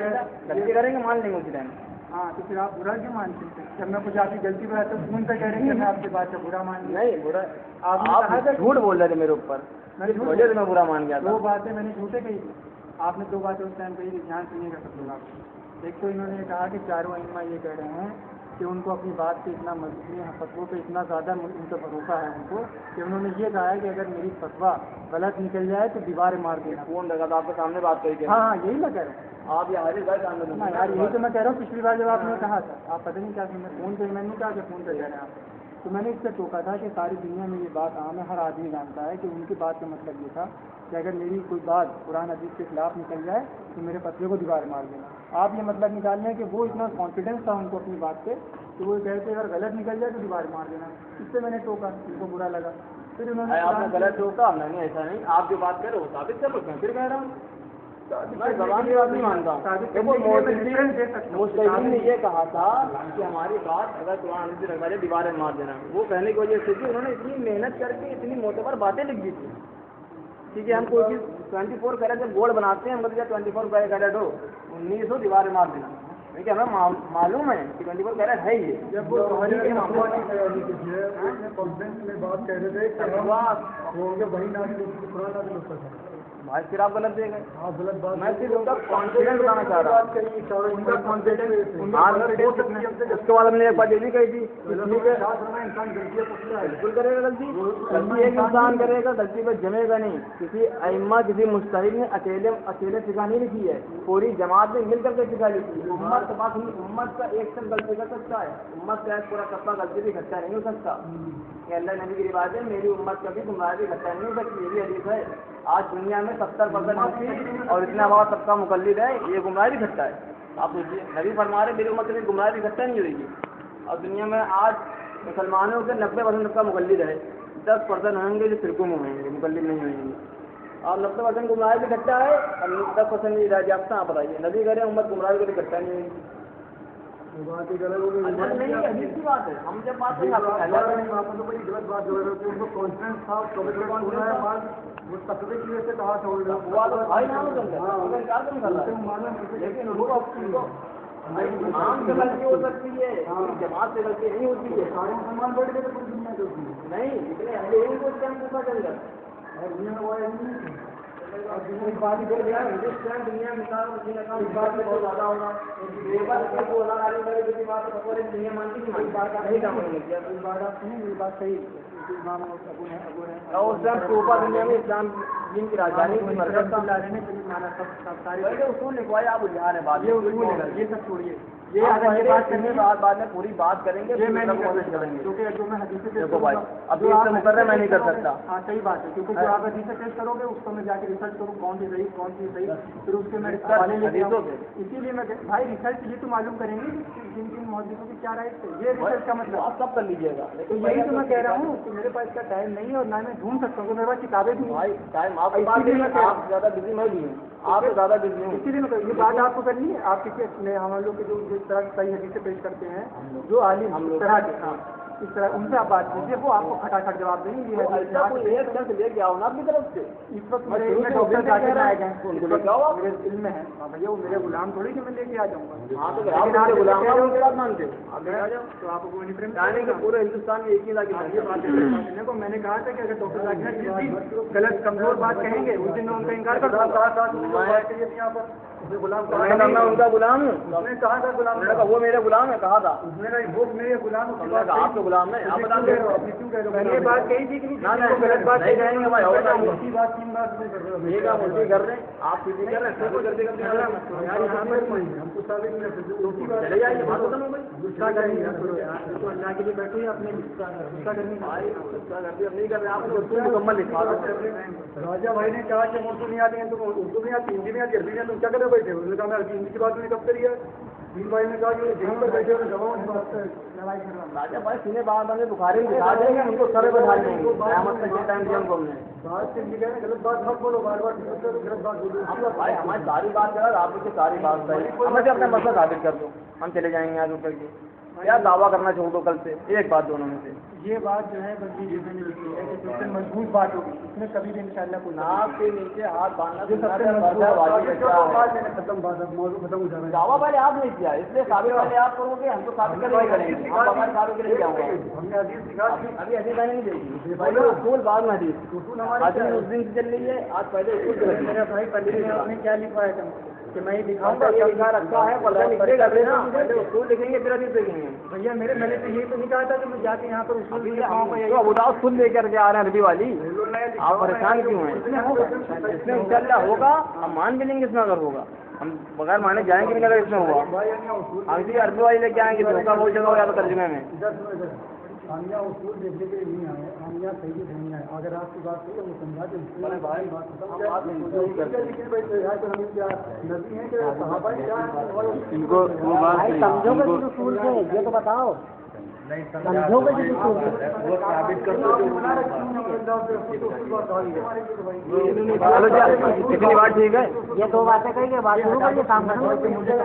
غلطی کریں گے مان لیں گے اسی ٹائم. ہاں تو پھر آپ برا کیوں مانتے ہیں. جب میں کچھ آپ کی غلطی پر آتا ہوں پہ کہہ رہے ہیں میں آپ کی بات سے برا مان لیا. نہیں برا آپ جھوٹ بول رہے تھے میرے اوپر. اس وجہ سے میں برا مان گیا تھا. دو باتیں میں نے جھوٹے کہی تھی. آپ نے دو باتیں اس ٹائم کہی تھی. دھیان سنیے گا سب لوگ. آپ ایک تو انہوں نے کہا کہ چاروں ائمہ یہ کہہ رہے ہیں کہ ان کو اپنی بات پہ اتنا مضبوطی فتووں پہ اتنا زیادہ ان کا بھروسہ ہے ان کو کہ انہوں نے یہ کہا ہے کہ اگر میری فتویٰ غلط نکل جائے تو دیواریں مار دینا. کون لگا تھا آپ کے سامنے بات کری تھی. ہاں ہاں یہی میں کہہ رہا ہوں. آپ یہ ہمارے گھر سامنے یار یہی تو میں کہہ رہا ہوں. پچھلی بار جب آپ نے کہا تھا آپ پتہ نہیں کیا سنیں فون پہ میں نے کہا کہ فون پہ کہہ رہے ہیں آپ تو میں نے اس سے ٹوکا تھا کہ ساری دنیا میں یہ بات عام ہے، ہر آدمی جانتا ہے کہ ان کی بات کا مطلب یہ تھا کہ اگر میری کوئی بات قرآن حدیث کے خلاف نکل جائے تو میرے فتوے کو دیوار مار دینا۔ آپ یہ مطلب نکال لیں کہ وہ اتنا کانفیڈینس تھا ان کو اپنی بات پہ کہ وہ کہتے اگر غلط نکل جائے تو دیوار مار دینا۔ اس سے میں نے ٹوکا، ان کو برا لگا، پھر انہوں نے آپ نے غلط ٹوکا، میں نے ایسا نہیں، آپ جو بات کر رہے ہو ثابت کر لو، میں پھر کہہ رہا ہوں میں زبان کی بات نہیں مانتا ہوں۔ مستحیم نے یہ کہا تھا کہ ہماری بات اگر قرآن حدیث سے رکھا جائے دیواریں مار دینا، وہ کہنے کی وجہ سے کہ انہوں نے اتنی محنت کر کے اتنی معتبر باتیں لکھ دی تھی۔ ٹھیک ہے، ہم کوئی چیز 24 کیرٹ جب گولڈ بناتے ہیں ہم کہتے ہیں 24 کیرٹ ہو 1900 دیواریں مار دینا، کیونکہ ہمیں معلوم ہے کہ 24 کیرٹ ہے یہ۔ جب وہ کانفرنس میں بات کہہ رہے تھے وہی نہ بھائی پھر آپ غلط دے گئے۔ غلط بات میں صرف ان کا کانفیڈنس بتانا چاہ رہا ہوں، ان کا کانفیڈنس اس کے بعد ہم نے ایک بات یہ بھی کہی تھی بالکل کرے گا غلطی ایک انسان کرے گا، غلطی پہ جمے گا نہیں۔ کسی ائمہ کسی مجتہد نے اکیلے فقہ نہیں لکھی ہے، پوری جماعت نے مل کر کے فقہ لکھی ہے۔ امت کا ایک شخص غلطی کر سکتا ہے، امت کا ایک پورا طبقہ غلطی بھی اکٹھا نہیں ہو سکتا۔ کہ اللہ نبی کی روایت ہے میری امت کبھی گمراہی بھی اکٹھا نہیں ہو سکتی، یہ بھی حدیث ہے۔ آج دنیا میں 70% مفتی اور اتنا بڑا طبقہ مقلد ہے، یہ گمراہی بھی اکٹھا ہے۔ آپ پوچھیے، نبی فرما رہے میری امت کبھی گمراہی بھی اکٹھا نہیں ہوئے گی۔ اور دنیا میں آج مسلمانوں کے 90% طبقہ مقلد ہے، 10% ہوئیں گے جو فرقوں میں ہوئیں گے، مقلد نہیں ہوئیں گے۔ اور 90% گمراہی بھی اکٹھا ہے اور 10% ہدایت یافتہ۔ آپ بتائیے نبی کہہ رہے ہیں امت گمراہی کبھی اکٹھا نہیں ہوئے گی۔ بات ہی کرے وہ نہیں حدیث کی بات ہے، ہم جب بات کریں غلط بات جو ہے ان کو کانفرنس تھا وہ تقوی کی وجہ سے کہا تھا لیکن امام سے غلطی ہو سکتی ہے، جماعت سے غلطی نہیں ہوتی ہے۔ سارے مسلمان بیٹھ گئے پوری دنیا کے ہوتی ہے نہیں اتنے اہل علم کو اس ٹائم پوچھا کے اندر اور دنیا میں وہ نہیں بات ہی بول گیا جس ٹائم دنیا میں بات میں بہت زیادہ ہوگا دنیا مانتی نہیں بات صحیح اس ٹائم صوفہ دنیا میں اسلام دین کی راجدھانی اصول لکھوائے آپ اجہار ہے بات یہ سب چھوڑیے، یہ اگر یہ بات کرنے بعد میں پوری بات کریں گے کوشش کریں گے کیونکہ جو میں حدیث دیکھو بھائی ابھی اس سے مقرر میں نہیں کر سکتا۔ ہاں صحیح بات ہے، کیونکہ جو آپ حدیث ٹیسٹ کرو گے اس کو میں جا کے ریسرچ کروں کون سی صحیح کون سی صحیح، پھر اس کے میں اسی لیے میں بھائی ریسرچ یہ تو معلوم کریں گے کہ جن جن محدثوں کی کیا رائے ہے، یہ ریسرچ کا مطلب آپ سب کر لیجیے گا، تو یہی تو میں کہہ رہا ہوں کہ میرے پاس کا ٹائم نہیں ہے اور نہ میں ڈھونڈ سکتا ہوں کہ میرے پاس کتابیں بھی بھائی ٹائم آپ آپ زیادہ بزی میں بھی ہوں، آپ زیادہ بزی ہوں، اسی لیے میں یہ بات آپ کو کرنی ہے۔ آپ کسی ہم لوگ کے جو جس طرح صحیح حدیث پیش کرتے ہیں جو عالم ہم طرح کے اس طرح ان سے آپ بات کیجیے، وہ آپ کو کھٹاکھٹ جواب دیں گے۔ ایک شخص لے کے آؤ نا اپنی طرف سے، اس وقت میرے ڈاکٹر ذاکر آئے گئے میرے علم میں ہے بھیا، وہ میرے غلام تھوڑی کہ میں لے کے آ جاؤں گا۔ ہاں تو غلام مانتے تو آپ کو پورے ہندوستان میں ایک ہی کو میں نے کہا تھا کہ اگر ڈاکٹر ذاکر غلط کمزور بات کہیں گے اس دن میں ان کا انکار کر دوں گا۔ غلام میں ان کا غلام ہوں، کہا تھا غلام وہ میرے غلام ہے، کہا تھا وہ میرے غلام آپ کے غلام ہے، آپ بتا دیں میں نے یہ بات کہی تھی کہ غلط بات نہیں کہیں گے بھائی اور اسی بات 3 بار کر رہے ہو، یہ کام الٹی کر رہے ہیں آپ کسی کر رہے ہیں ہم کو ثابت نہیں چلے جائیے بات ختم ہو گئی۔ غصہ کریں گے تو اللہ کے لیے بیٹھے اپنے غصہ کرنے نہیں کر رہے آپ کو اردو مکمل لکھا راجا بھائی نے کہا کہ اردو نہیں آتی ہے تو اردو نہیں آتی، ہندی نہیں آتی، عربی نہیں، تم کیا کرے بیٹھے؟ انہوں نے کہا میں ہندی کی بات نہیں کب کری ہے۔ تین بھائی نے کہا کہ جہاں پر بیٹھے ہوئے جواب کی بات راجا بھائی سینے بعد ہمیں بخاری دکھا دیں گے، ان کو سر بٹھا دیں گے قیامت کا یہ ٹائم دیا ہم کو ہم نے بات سے لکھا ہے غلط بات مت بولو، بار بار غلط بات بولو۔ بھائی ہماری ساری بات کر آپ کی ساری بات صحیح، ہمیں سے اپنا مسئلہ ثابت کر دو، ہم چلے جائیں گے آج اوپر کے کیا دعویٰ کرنا چھوڑ دو کل سے ایک بات دونوں میں سے۔ یہ بات جو ہے بس یہ میں نے لکھی ہے کہ سب سے مضبوط بات ہوگی، اس میں کبھی بھی انشاءاللہ کوئی ناک کے نیچے ہاتھ باندھنا جو سب سے ختم بات ہے، موضوع ختم ہو جانا ہے۔ دعویٰ پہلے آپ نے کیا، اس لیے ثابت پہلے آپ کرو گے، ہم تو ثابت کریں گے، ثابت کریں گے جاؤں گا۔ ہم نے حدیث سکھا دی، ابھی حدیث نہیں دیکھی پہلے اصول بعد میں حدیث حدیث اس دن سے چل رہی ہے، آج پہلے اصول چل رہی ہے۔ میرا بھائی پہلے آپ نے کیا لکھوایا تھا کہ میں یہ دکھاؤں گا یہ لکھا رکھا ہے پہلے اصول لکھیں گے پھر حدیث دیکھیں گے۔ بھیا میرے میں نے تو یہ تو نہیں کہا تھا کہ میں جا کے یہاں پر اصول ابو داؤد خود لے کر کے آ رہے ہیں عربی والی، آپ پریشان کیوں ہیں؟ اس میں انشاءاللہ ہوگا، ہم مان بھی لیں گے اس میں اگر ہوگا، ہم بغیر مانے جائیں گے نہیں اگر اس میں ہوا، ہم اسی عربی والی لے کے آئیں گے دھوکہ بول جگہ یا تو ترجمے میں ہم یہاں اصول دیکھنے کے لیے نہیں آئے، ہم یہاں صحیح سے نہیں آئے. اگر آپ کی بات صحیح ہے وہ سمجھا دیں. نبی ہے کہ صحابہ کیا ہے ان کو وہ بات سمجھو گے کس اصول سے یہ تو بتاؤ. سمجھو گے کس اصول سے. وہ ثابت کر اتنی بات ٹھیک ہے. یہ دو باتیں کہیں گے بات شروع کریے کام کرو.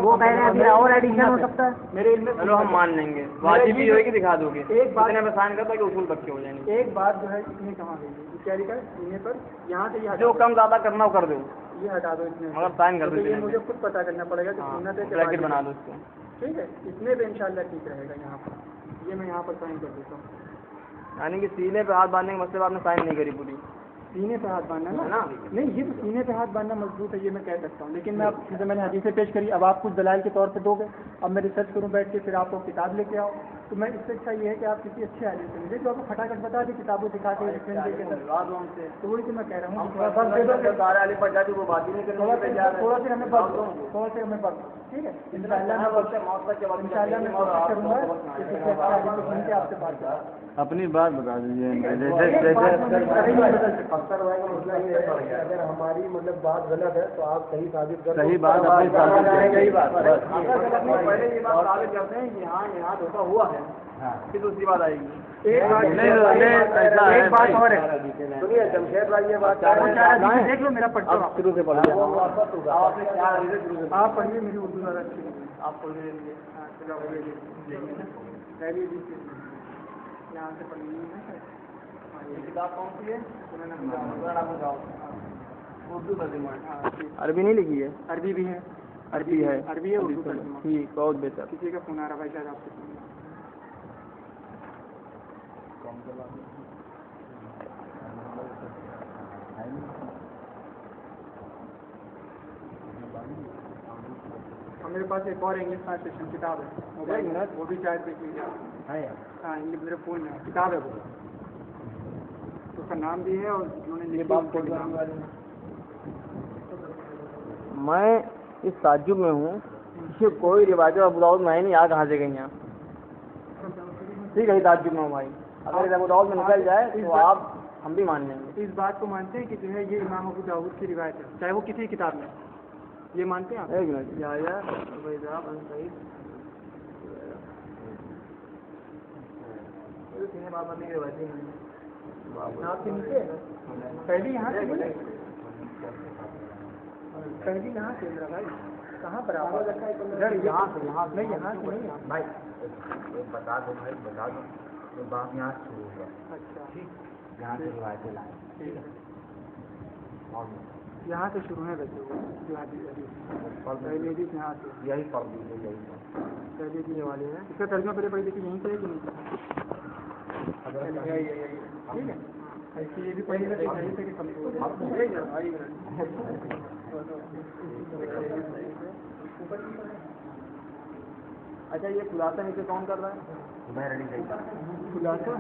وہ کہہ رہے ہیں ابھی اور ایڈیشن ہو سکتا ہے. میرے علم میں چلو ہم مان لیں گے. واجب یہ ہوئے کہ دکھا دو گے. ایک بات میں سائن کرتا کہ اصول پکے ہو جائیں گے. ایک بات جو ہے اس میں کہاں گئی ہے کیا لکھا ہے سینے پر یہاں سے یہ جو کم زیادہ کرنا ہو کر دو. یہ ہٹا دو اس میں مگر سائن کر دو. یہ مجھے خود پتا کرنا پڑے گا کہ سنت ہے کہ بریکٹ واجب بنا ہے. دو اس کو. ٹھیک ہے اس میں بھی انشاءاللہ ٹھیک رہے گا. یہاں پر یہ میں یہاں پر سائن کر دیتا ہوں. یعنی کہ سینے پہ ہاتھ باندھنے کے مسئلے آپ نے سائن نہیں کری پوری. سینے پہ ہاتھ باندھنا نا نہیں یہ تو سینے پہ ہاتھ باندھنا مضبوط ہے یہ میں کہہ سکتا ہوں. لیکن میں اب جیسے میں نے حدیثیں پیش کری اب آپ کچھ دلائل کے طور پہ دو گے. اب میں ریسرچ کروں بیٹھ کے پھر آپ کو کتاب لے کے آؤ تو میں اس سے اچھا یہ ہے کہ آپ کسی اچھے عالم سے ملے جو آپ کو پھٹاخٹ بتا دیں کتابوں دکھا کے تو وہی تو میں کہہ رہا ہوں تھوڑا سا ہمیں بک ٹھیک ہے. ان شاء اللہ میں کوشش کروں گا کہ کسی اچھے عالم سے سن کے آپ سے بات کروں. اپنی بات بتا دیجیے. اگر ہماری مطلب بات غلط ہے تو آپ صحیح ثابت کر صحیح بات اپنی صحیح بات پہلے یہ بات ثابت کرتے ہیں کہ ہاں یہاں دھوکا ہوا ہے پھر دوسری بات آئے گی. ایک بات اور ہے سنیے جمشید بھائی یہ بات دیکھ لو میرا پڑھتا ہوں شروع سے پڑھ آپ پڑھیے میری اردو زیادہ اچھی ہے. آپ پڑھ لیجیے. یہاں سے پڑھیے. یہ کتاب کون سی ہے؟ اردو ترجمہ. عربی نہیں لکھی ہے؟ عربی بھی ہے. عربی ہے. عربی ہے اردو ترجمہ. ٹھیک بہت بہتر. کسی کا فون آ رہا بھائی شاید آپ سے. میرے پاس ایک اور انگلش ٹرانسلیشن کتاب ہے موبائل میں وہ بھی شاید دیکھ لیجیے. ہاں انگلش میرے فون میں کتاب ہے وہ اس کا نام بھی ہے اور انہوں نے میں اس تعجب میں ہوں کہ کوئی روایت ابو داؤد میں نہیں. کہاں سے گئی یہاں ٹھیک ہے. تعجب میں ہوں بھائی. اگر ابو داؤد میں نکل جائے تو آپ ہم بھی مان لیں گے. اس بات کو مانتے ہیں کہ جو ہے یہ امام ابو داؤد کی روایت ہے چاہے وہ کسی کتاب میں یہ مانتے ہیں آپ؟ ایک منٹ. آپ کے نیچے پہلی یہاں سے پہلی یہاں سے بھائی کہاں پر یہاں سے نہیں یہاں سے نہیں بھائی بتا دو بھائی بتا دو تو بات یہاں شروع ہوا. اچھا یہاں سے روایتیں لائیں. ٹھیک ہے یہاں سے شروع ہے ویسے پہلے بھی یہاں سے یہی پڑھ دیجیے. یہی پہلے بھی یہ والے ہیں. اس کا ترجمہ پہلے پڑھی دیکھیے یہیں سے ہے کہ نہیں. ٹھیک ہے ایسی یہ بھی پڑھی گا صحیح سے کہ کمزور اچھا یہ خلاصہ نیچے کون کر رہا ہے؟ خلاصہ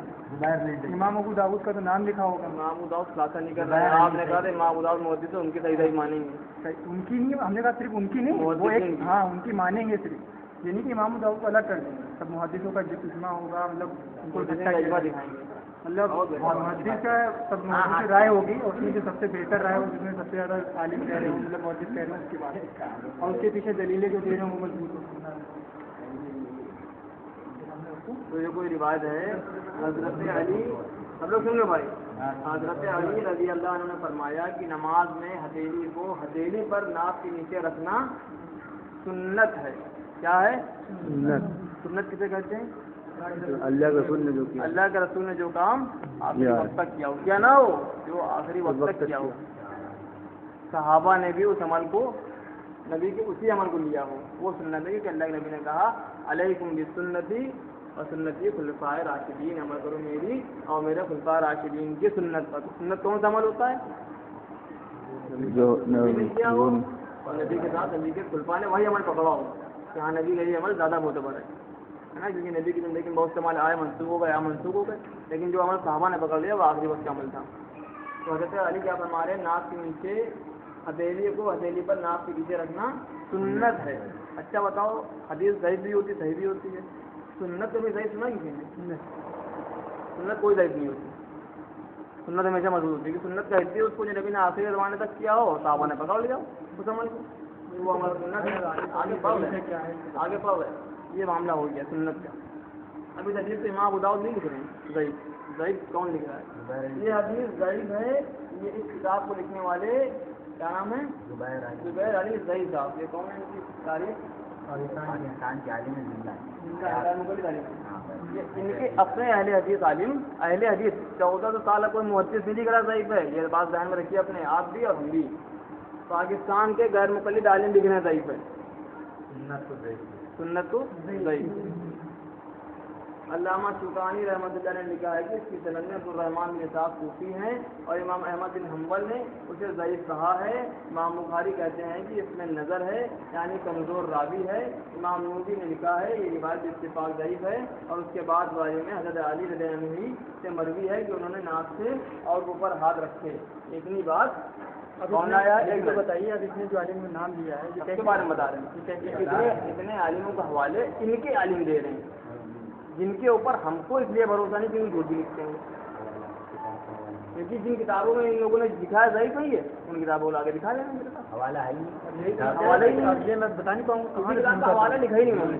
امام ابو داؤد کا تو نام لکھا ہوگا. امام ابو داؤد خلاصہ نہیں کر رہا ہے. آپ نے کہا تھا امام ابو داؤد محدث ہے ان کی صحیح مانیں گے. ان کی نہیں ہم نے کہا صرف ان کی نہیں وہ ایک ہاں ان کی مانیں گے صرف. یہ نہیں کہ امام ابو داؤد کو الگ کر دیں گے. سب محدثوں کا اجماع ہوگا مطلب ان کو دکھائیں گے مطلب محدث کا سب محدث کی رائے ہوگی اور اس میں جو سب سے بہتر رائے ہوگی جس میں سب سے زیادہ عالم کہہ رہے ہوں مطلب محدث کہہ رہے ہیں اس کی بات اور اس کے پیچھے دلیلیں جو دے رہے ہیں وہ مضبوط ہوتی ہیں. تو یہ کوئی روایت ہے حضرت علی ہم لوگ سن لو بھائی. حضرت علی رضی اللہ عنہ نے فرمایا کہ نماز میں ہتھیلی پر ناف کے نیچے رکھنا سنت ہے. کیا ہے سنت کسے کہتے ہیں؟ اللہ کے رسول نے جو کام آخری وقت تک کیا ہو کیا نہ ہو جو آخری وقت تک کیا ہو. صحابہ نے بھی اس عمل کو نبی کے اسی عمل کو لیا ہو وہ سنت ہے. کہ اللہ کے نبی نے کہا علیکم بسنتی اور سنتی خلفاء راشدین. عمل کرو میری اور میرے خلفاء راشدین کی سنت پر. سنت کون سا عمل ہوتا ہے جو نبی نے کیا ہو اور نبی کے ساتھ نبی کے خلفاء نے وہی عمل پکڑا ہو. کہ ہاں نبی کا یہ عمل زیادہ معتبر ہے نا. کیونکہ نبی کی زندگی میں بہت سے عمل آئے منسوخ ہو گئے منسوخ ہو گئے لیکن جو عمل صحابہ نے پکڑ لیا وہ آخری وقت کا عمل تھا. تو حضرت علی کیا فرما رہے ہیں ناف کے نیچے ہتھیلی پر ناف کے نیچے رکھنا سنت ہے. اچھا بتاؤ حدیث ضعیف بھی ہوتی صحیح بھی ہوتی ہے. سنت تو بھی صحیح سنا کسی نے سنت کوئی ضعیف نہیں ہوتی, سنت ہمیشہ مضبوط ہوتی ہے. کہ سنت کا حصہ اس کو جو نبی نے آخری زمانے تک کیا ہو صحابہ نے پکڑ لیا اس عمل کو, وہ ہمارا سنت ہے. آگے پڑھ ہے, یہ معاملہ ہو گیا سنت کا. ابھی حدیث سے امام ابو داؤد نہیں لکھ رہے ہیں ضعیف, ضعیف کون لکھ رہا ہے؟ یہ حدیث ضعیف ہے. یہ اس کتاب کو لکھنے والے کیا نام ہے؟ زبیر علی ضعیف صاحب. یہ کون ہے ان کی تاریخ؟ انسان کے عالم زندہ ان کے اپنے اہل حدیث عالم, اہل حدیث 1400 سال کوئی محدث نہیں لکھ رہا ضعیف ہے. یہ بات ذہن میں رکھیے اپنے آپ بھی اور ہم بھی. پاکستان کے غیر مقلد عالم لکھ رہے ہیں ضعیف ہے, سنت تو ضعیف. علامہ شوکانی رحمۃ اللہ نے لکھا ہے کہ اس کی سند میں عبدالرحمٰن بن اسحاق صوفی ہیں اور امام احمد بن حنبل نے اسے ضعیف کہا ہے. امام بخاری کہتے ہیں کہ اس میں نظر ہے, یعنی کمزور راوی ہے. امام نووی نے لکھا ہے یہ روایت اتفاق ضعیف ہے. اور اس کے بعد بارے میں حضرت علی رضی اللہ عنہ سے مروی ہے کہ انہوں نے ناک سے اور اوپر ہاتھ رکھے. اتنی بات کون آیا ہے؟ ایک بتائیے اب اس نے جو عالم نے نام لیا ہے اس کے بارے میں بتا رہے ہیں. اتنے عالموں کا حوالے ان کے عالم دے رہے ہیں جن کے اوپر ہم کو اس لیے بھروسہ نہیں کہ جھوٹ بھی لکھتے ہیں. کیونکہ جن کتابوں میں ان لوگوں نے دکھایا ضعیف نہیں ہے ان کتابوں کو لا کے دکھا دینا میرے پاس. حوالہ ہے حوالہ ہی نہیں, یہ میں بتا نہیں پاؤں کسی کتاب کا حوالہ لکھا ہی نہیں انہوں نے.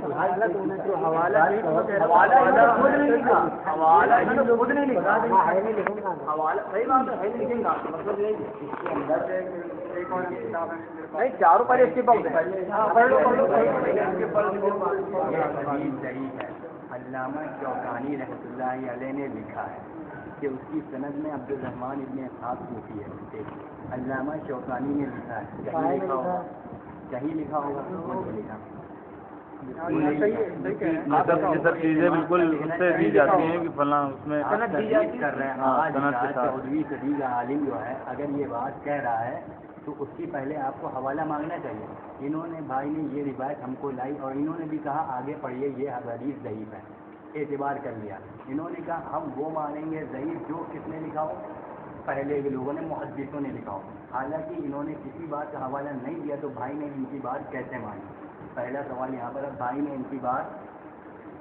حوالہ خود نہیں لکھا, حوالہ خود نہیں لکھا. حوالہ صحیح بات ہے نہیں لکھیں گا, مطلب یہ نہیں چاروں پہلے اس کے پاؤ علامہ شوکانی رحمۃ اللہ علیہ نے لکھا ہے کہ اس کی سند میں عبدالرحمٰن ابن اسحاق صوفی ہے. علامہ شوکانی نے لکھا ہے, صحیح لکھا ہوگا یہ سب چیزیں بالکل اس سے دی جاتی ہیں کہ فلاں اس میں کر رہے ہیں. 14ویں صدی کا عالم جو ہے اگر یہ بات کہہ رہا ہے تو اس کی پہلے آپ کو حوالہ مانگنا چاہیے. انہوں نے بھائی نے یہ روایت ہم کو لائی اور انہوں نے بھی کہا آگے پڑھیے یہ حدیث ضعیف ہے, اعتبار کر لیا. انہوں نے کہا ہم وہ مانیں گے ضعیف جو کس نے لکھا ہو, پہلے کے لوگوں نے محدثوں نے لکھا ہو. حالانکہ انہوں نے کسی بات کا حوالہ نہیں دیا تو بھائی نے ان کی بات کیسے مانی؟ پہلا سوال یہاں پر بھائی نے ان کی بات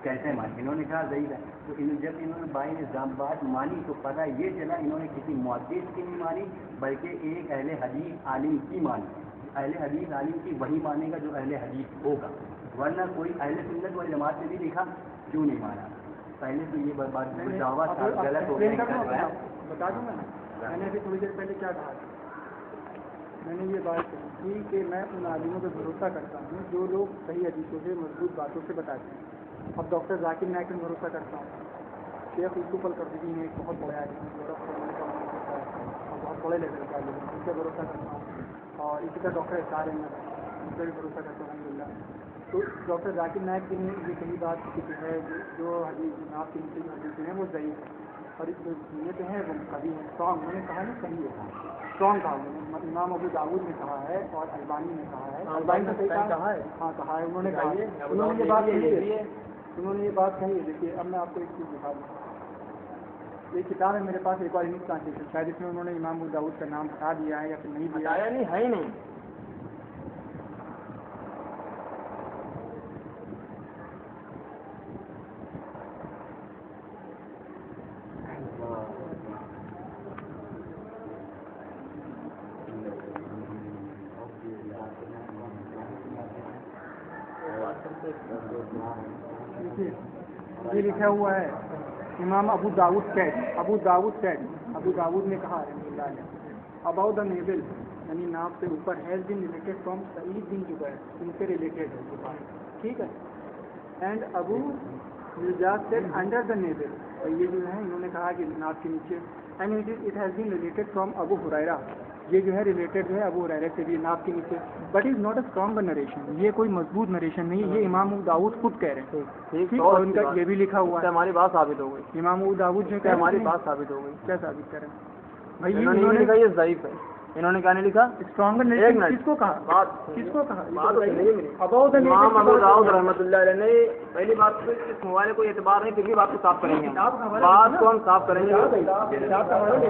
کیسے مانی؟ انہوں نے کہا ضعیف ہے. تو جب انہوں نے بھائی نے بات مانی تو پتہ یہ چلا انہوں نے کسی محدث کی نہیں مانی بلکہ ایک اہل حدیث عالم کی مانی. اہل حدیث عالم کی وہی مانے گا جو اہل حدیث ہوگا, ورنہ کوئی اہل سنت و جماعت نے بھی لکھا کیوں نہیں مانا. پہلے تو یہ بات دعویٰ غلط ہو گیا. بتا دوں میں نے ابھی تھوڑی دیر پہلے کیا کہا تھا. میں نے یہ بات کہی تھی کہ میں ان عالموں پہ بھروسہ کرتا ہوں جو لوگ صحیح حدیثوں سے مضبوط باتوں سے بتاتے ہیں. اب ڈاکٹر ذاکر نائک میں بھروسہ کرتا ہوں. شیخ یوسف القرضی نے ایک بہت بڑے عالم اور بہت بڑے لیول کے عالم ان سے بھروسہ کرتا ہوں. اور اسی طرح ڈاکٹر اسرار احمد ان سے بھی بھروسہ کرتا ہوں الحمد للہ. تو ڈاکٹر ذاکر نائک نے یہ کئی بات کی ہے جو حدیث آپ کے نیچے جو حدیثیں ہیں وہ ضعیف ہیں اور اس جو ہیں وہ قوی ہیں, اسٹرانگ. انہوں نے کہا نا صحیح ہے, اسٹرانگ کہا انہوں نے. امام ابو داؤد نے کہا ہے اور البانی نے کہا ہے. البانی نے صحیح کہا ہے, ہاں کہا ہے انہوں نے کہا ہے. انہوں نے یہ بات کہی ہے, انہوں نے یہ بات کہی ہے. دیکھیے اب میں آپ کو ایک چیز دکھا دوں. یہ کتاب ہے میرے پاس ایک اور انگلش ٹرانسلیشن, شاید اس میں انہوں نے امام ابو داؤد کا نام بتا دیا ہے یا پھر نہیں دیا نہیں ہے ہی نہیں. یہ لکھا ہوا ہے امام ابو داؤد سیڈ, ابو داؤد سیڈ, ابو داؤد نے کہا رحمۃ اللہ علیہ اباؤٹ دا نیبل یعنی ناف سے اوپر has been related from Saeed bin Jubair, ان سے ریلیٹڈ ہے, ٹھیک ہے. And Abu Najaz said under the navel, اور یہ جو ہے انہوں نے کہا کہ ناف کے نیچے. And it has been related from Abu Hurairah, یہ جو ہے ریلیٹڈ ہے ابو ہریرہ سے بھی ناف کے نیچے. But is not a strong narration, یہ کوئی مضبوط نریشن نہیں, یہ امام ابو داؤد خود کہہ رہے ہیں. اور ان کا یہ بھی لکھا ہوا ہے. ہماری بات ثابت ہو گئی. امام ابو داؤد جو ہماری بات ثابت ہو گئی. کیا ثابت کریں بھائی؟ انہوں نے لکھا یہ ضعیف ہے. انہوں نے کیا نہیں لکھا اسٹرانگ نریشن. کس کو کہا, کس کو کہا؟ امام ابو داؤد رحمۃ اللہ علیہ نے پہلی بات تو اس موبائل کو اعتبار نہیں, کسی بات کو صاف کریں گے, بات کو ہم صاف کریں گے,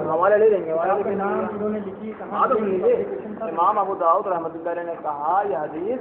حوالے لے لیں گے. امام ابو داؤد رحمۃ اللہ علیہ نے کہا یہ حدیث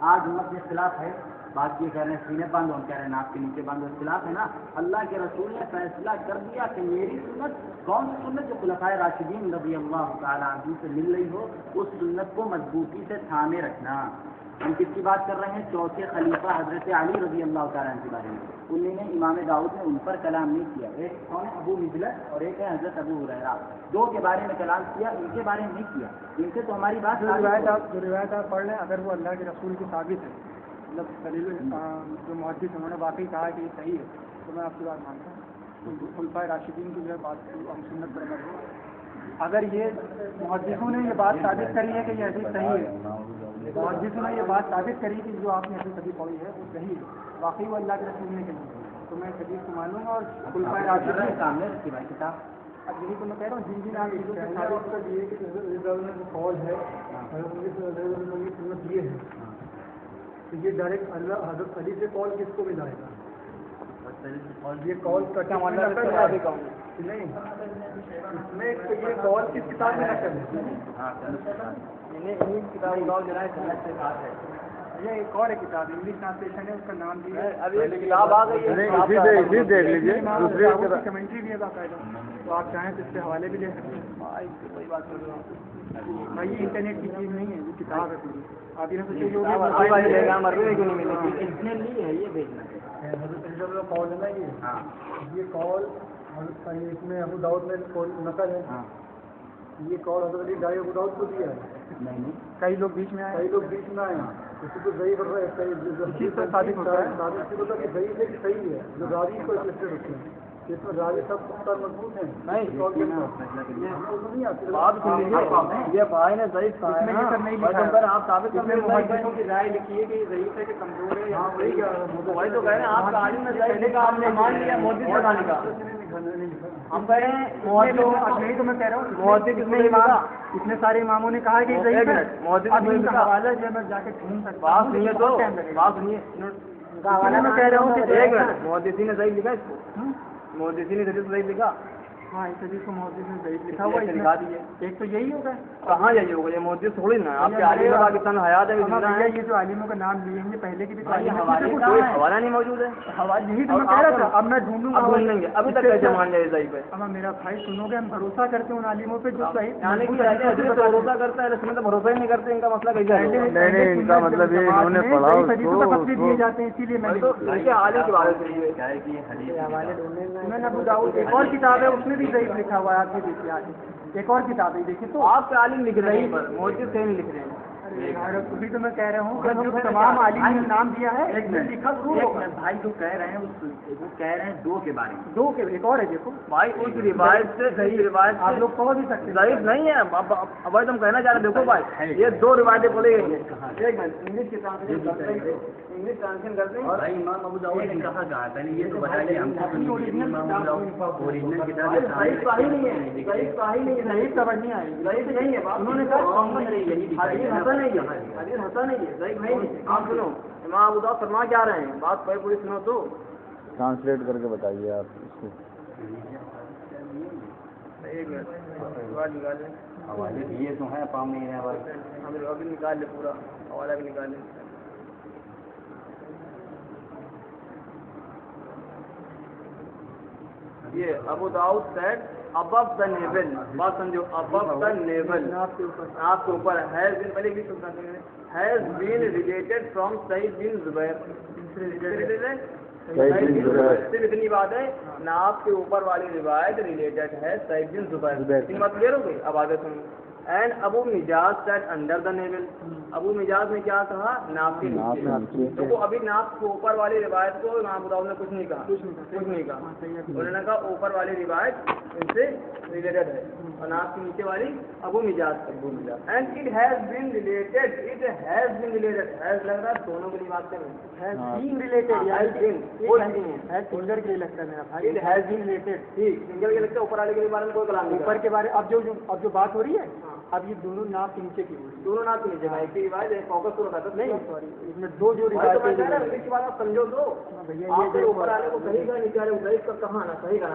آج امت میں اختلاف ہے، بات یہ کہہ رہے ہیں سینے باندھو، ہم کہہ رہے ہیں ناک کے نیچے باندھو، اختلاف ہے نا. اللہ کے رسول نے فیصلہ کر دیا کہ میری سنت کون سی سنت جو خلفائے راشدین رضی اللہ تعالیٰ عنہ سے مل رہی ہو، اس سنت کو مضبوطی سے تھامے رکھنا. ہم کس کی بات کر رہے ہیں؟ چوتھے خلیفہ حضرت علی رضی اللہ تعالیٰ عنہ کے بارے میں. انہوں نے امام داؤد نے ان پر کلام نہیں کیا. ایک کون ہے؟ ابو مجلس، اور ایک ہے حضرت ابو ہریرہ. دو کے بارے میں کلام کیا، ان کے بارے میں نہیں کیا. ان سے تو ہماری بات جو روایت آپ پڑھ لیں اگر وہ اللہ کے رسول کی ثابت ہے، مطلب دلیل جو محدث انہوں نے واقعی کہا کہ یہ صحیح ہے، تو میں آپ کی بات مانتا ہوں. خلفائے راشدین کی جو ہے بات ہم سنت پر عمل ہو. اگر یہ محدثوں نے یہ بات ثابت کری ہے کہ یہ حدیث صحیح ہے، محدثوں نے یہ بات ثابت کری کہ جو آپ نے حدیث ابھی پڑھی ہے وہ صحیح ہے، واقعی وہ اللہ کے رسول نے کہی، تو میں اس حدیث کو مانوں گا. اور خلفائے راشدین کے سامنے اس کی بھائی کتاب، اب یہی تو میں کہہ رہا ہوں جن آپ چیزوں سے ثابت کر دیے کہ قول ہے سنت یہ ہے، تو یہ ڈائریکٹ اللہ حضرت علی سے قول کس کو ملائے گا؟ اور یہ قول کا کیا مطلب ہے؟ نہیں، اس میں یہ قول کس کتاب میں نقل ہے؟ یہ ایک اور کتاب انگلش ٹرانسلیشن ہے، اس کا نام بھی ہے. کتاب آ گئی ہے، دیکھ لیجیے دوسری کمنٹری بھی ہے باقاعدہ، تو آپ چاہیں تو اس کے حوالے بھی لے سکتے ہیں. کوئی بات نہیں. بھائی یہ انٹرنیٹ کی چیز نہیں ہے، یہ کتاب ہے پوری. آپ یہ سوچے جو اس نے لی ہے یہ بھیجنا ہے. حضرت علی کا قول ہے نا یہ قول حضرت علی، اس میں ابو داؤد میں نقل ہے. یہ قول حضرت علی ڈائی ابو داؤد کو دیا ہے. نہیں، کئی لوگ بیچ میں آئے، کئی لوگ بیچ میں آئے ہیں، اسی کو صحیح کر رہے ہیں. چیز پر ثابت ہوتا ہے. ثابت ہوتا ہے کہ صحیح ہے کہ صحیح ہے، جو راوی کو انٹرسٹڈ ہوتے ہیں. اس میں راوی سب پختہ مضبوط ہیں. یہ بھائی نے ضعیف کہا ہے نا، آپ ثابت اس میں محدثوں کی رائے لکھی ہے کہ یہ ضعیف ہے کہ کمزور ہے. وہی تو کہہ رہے ہیں، آپ کا عالم نے ضعیف کہا، آپ نے مان لیا محدث بتانے کا. ہم کہہ رہے ہیں یہی تو میں کہہ رہا ہوں محدث کس نے لکھا؟ اتنے سارے اماموں نے کہا کہ یہ ضعیف ہے. اب ان کا حوالہ جو ہے میں جا کے ڈھونڈ سکتا بات ہوں. نہیں ہے تو بات نہیں ہے. میں کہہ رہا ہوں کہ ایک منٹ، محدثی نے ضعیف لکھا اس کو؟ محدثی نے ضعیف لکھا؟ ہاں اس حدیث کو محدث نے ضعیف لکھا ہوا ہے. دکھا دیجیے. ایک تو یہی ہوگا. کہاں یہی ہوگا؟ یہ محدث تھوڑی نا، آپ کے عالم پاکستان حیات ہے. یہ جو عالموں کا نام لیے ہیں یہ پہلے کی بھی کوئی حوالہ نہیں موجود ہے. یہی تو میں کہہ رہا تھا. اب میں ڈھونڈوں گا، ڈھونڈ لیں گے. ابھی تک کیسے مان جائے ضعیف ہے؟ اب میرا بھائی سنو گے، ہم بھروسہ کرتے ہیں ان عالموں پہ جو صحیح بھروسہ کرتا ہے، اس میں تو بھروسہ ہی نہیں کرتے. ان کا مسئلہ کیسا ہے؟ نہیں، ان کا مطلب یہ انہوں نے پڑھا دیے جاتے ہیں، اسی لیے میں عالم کے بارے میں میں نے ابو داؤد ایک اور کتاب ہے اس میں بھی ضعیف لکھا ہوا ہے. آپ یہ دیکھیے آگے ایک اور کتاب ہے، دیکھیے تو آپ کے عالم لکھ رہے ہیں، محدث سے نہیں لکھ رہے ہیں. ابھی تو میں کہہ رہا ہوں کہ جو تمام عالم نے نام دیا ہے لکھا ضرور ہوگا. بھائی جو کہہ رہے ہیں وہ کہہ رہے ہیں دو کے بارے میں. دو کے ایک اور ہے دیکھو بھائی اس روایت سے صحیح روایت آپ لوگ کہہ بھی سکتے ہیں ضعیف نہیں ہے. اب تم کہنا چاہ رہے دیکھو بھائی یہ دو روایتیں بولی گئی ہیں. ایک منٹ انگلش کی ٹرانسلیشن کرتے ہیں. بھائی امام ابو داؤد نے کہا پہلے یہ تو بتا دیں ہم کو امام ابو داؤد اوریجنل کتاب ہے. صحیح صحیح نہیں ہے، صحیح صحیح نہیں ہے، صحیح خبر نہیں آئی. ضعیف نہیں ہے. انہوں نے کہا حدیث حسن نہیں ہے، حدیث حسن نہیں ہے، ضعیف نہیں ہے. آپ سنو امام ابو داؤد فرما کیا رہے ہیں، بات پوری سنو تو. ٹرانسلیٹ کر کے بتائیے آپ اس کو. ایک منٹ نکال لیں. حوالے دیے تو ہیں پام نہیں ہے بھائی. ہم ابھی نکال لیں، پورا حوالہ بھی نکال لیں. یہ ابو داؤد سیڈ above the navel، بات سمجھو، above the navel، آپ کے اوپر has been، پہلے بھی سنتا ہیں، has been related from سعید بن زبیر. صرف اتنی بات ہے، ناپ کے اوپر والی روایت ریلیٹڈ ہے سعید بن زبیر. اتنی بات کلیئر ہو گئی. اب آگے سنو. اینڈ ابو مجاز سیٹ انڈر دا نیول، ابو مجاز نے کیا کہا؟ ناپ کے نیچے. تو وہ ابھی ناپ کے اوپر والی روایت کو امام ابو داؤد نے کچھ نہیں کہا، کچھ نہیں کہا. انہوں نے کہا اوپر والی روایت ان سے ریلیٹڈ ہے، اور ناپ کے نیچے والی ابو مجاز. And it has been related, it has been related, has لگ رہا ہے دونوں کے لیے بات کر رہے ہیں. ہیز بین ریلیٹڈ، کوئی نہیں ہے، سنگر کے لیے لگتا ہے میرا بھائی. اٹ ہیز بین ریلیٹڈ، ٹھیک، سنگر کے لگتا ہے. اوپر والے کے بارے میں کوئی کلام نہیں. اوپر کے بارے اب جو بات ہو رہی ہے، اب یہ دونوں ناپ کے نیچے کی ہوئی، دونوں ناپ کے نیچے. بھائی کی روایت فوکس تو رکھا نہیں، سوری اس میں دو جو روایت کی بات آپ سمجھو تو. بھیا یہ اوپر والے کو صحیح کہا، نیچے والے کو ضعیف کا کہاں نا صحیح کہا.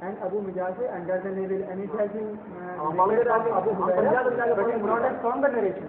and Abu Mijaz under the navel, and it has been Abu Hurairah, but it's not a stronger narration.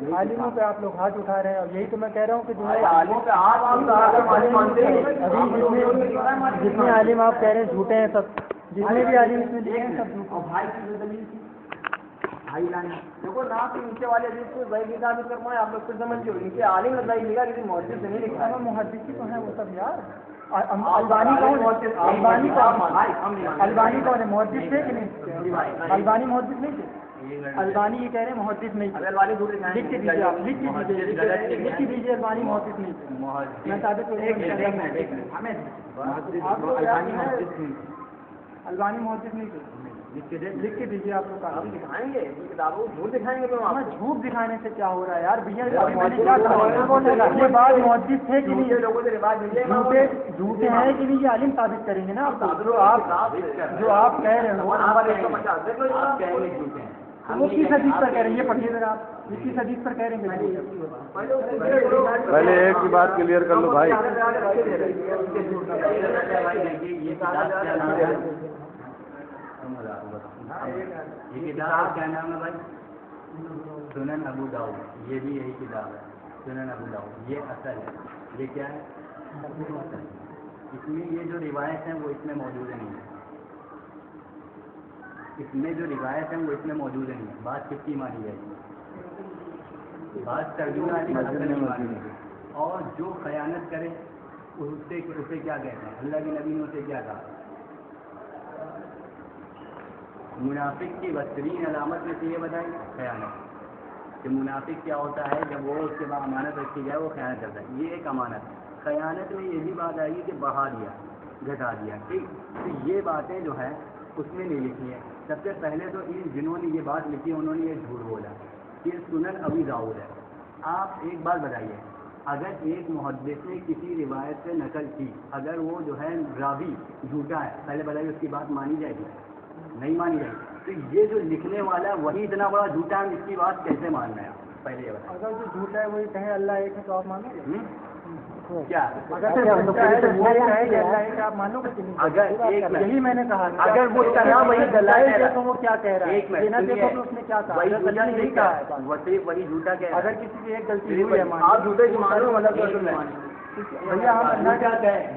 عالموں پہ آپ لوگ ہاتھ اٹھا رہے ہیں، اور یہی تو میں کہہ رہا ہوں کہ جو ہے عالموں پہ ہاتھ آپ اٹھا کر ہماری مانتے ہیں۔ ابھی جتنے عالم آپ کہہ رہے ہیں جھوٹے ہیں سب، جتنے بھی عالم اس میں لکھے ہیں سب جھوٹے ہیں۔ بھائی کی دلیل تھی بھائی لانے دیکھو نا، تو نیچے والے حدیث کو ضعیف نہیں ثابت کر پائے آپ لوگ، پھر سمجھ کے نیچے عالم نے ضعیف لکھا، کسی محدث سے نہیں لکھا ہے۔ محدثی تو ہیں وہ سب یار، البانی کون ہے؟ البانی کون ہے؟ محدث تھے کہ نہیں؟ البانی محدث نہیں تھے؟ البانی یہ کہہ رہے ہیں محدث نہیں تھے، والے دور دکھائیں لکھ کے دیجیے آپ، لکھ کے دیجیے البانی محدث نہیں تھے، میں ثابت کروں گا۔ البانی محدث نہیں تھے، لکھ کے دیجیے آپ لوگ، ہم دکھائیں گے کتابوں جھوٹ دکھائیں گے تو ہمیں جھوٹ دکھانے سے کیا ہو رہا ہے یار بھیا، ابھی میں نے کیا کہا یہ بات محدث تھے کہ نہیں؟ لوگوں سے رواج مل جائے جھوٹے ہیں کہ نہیں یہ عالم ثابت کریں گے نا آپ کو، جو آپ کہہ رہے ہو وہ کس حدیث پر کہہ رہے ہیں یہ پڑھیے ذرا آپ، یہ کس حدیث پر کہہ رہے ہیں؟ پہلے ایک کی بات کلیئر کر لو بھائی۔ یہ کتاب کیا نام ہے بھائی؟ سنن ابو داؤد، یہ بھی یہی کتاب ہے سنن ابو داؤد، یہ اصل ہے، یہ کیا ہے؟ اس میں یہ جو روایت ہیں وہ اس میں موجود نہیں ہے، اس میں جو روایت ہیں وہ اس میں موجود نہیں ہے، بات کس کی مانی جائے گی؟ بات ترجمہ نہیں مانی، اور جو خیانت کرے اسے کیا کہتے ہیں؟ اللہ کے نبی نے اسے کیا کہا؟ منافق کی بدترین علامت میں سے یہ بتائیں خیانت، کہ منافق کیا ہوتا ہے جب وہ اس کے بعد امانت رکھی جائے وہ خیانت کرتا ہے، یہ ایک امانت۔ خیانت میں یہ بھی بات آئے گی کہ بہا دیا، گھٹا دیا، ٹھیک؟ تو یہ باتیں جو ہیں اس میں نہیں لکھی ہیں۔ سب سے پہلے تو جنہوں نے یہ بات لکھی انہوں نے یہ جھوٹ بولا، یہ سنن ابی داؤد ہے۔ آپ ایک بات بتائیے، اگر ایک محدث نے کسی روایت سے نقل کی، اگر وہ جو ہے راوی جھوٹا ہے، پہلے بتائیے اس کی بات مانی جائے گی؟ نہیں مانی جائے گی۔ تو یہ جو لکھنے والا ہے وہی اتنا بڑا جھوٹا ہے، اس کی بات کیسے ماننا ہے؟ پہلے یہ بتائیں۔ اگر جو جھوٹا ہے وہی کہیں اللہ ایک ہے تو آپ مانو گے؟ کیا اگر آپ مانو گے کہ نہیں؟ اگر ایک یہی میں نے کہا، اگر وہ وہی دلائل دیکھو وہ کیا کہہ رہا ہے، ایک منٹ دیکھو کہ اس نے کیا کہا، وہی اللہ نے یہی کہا ہے۔ وہ صرف وہی جھوٹا کہہ رہا ہے۔ اگر کسی کی ایک غلطی ہوئی ہے آپ جھوٹے کی مانو مطلب بھیا ہم اللہ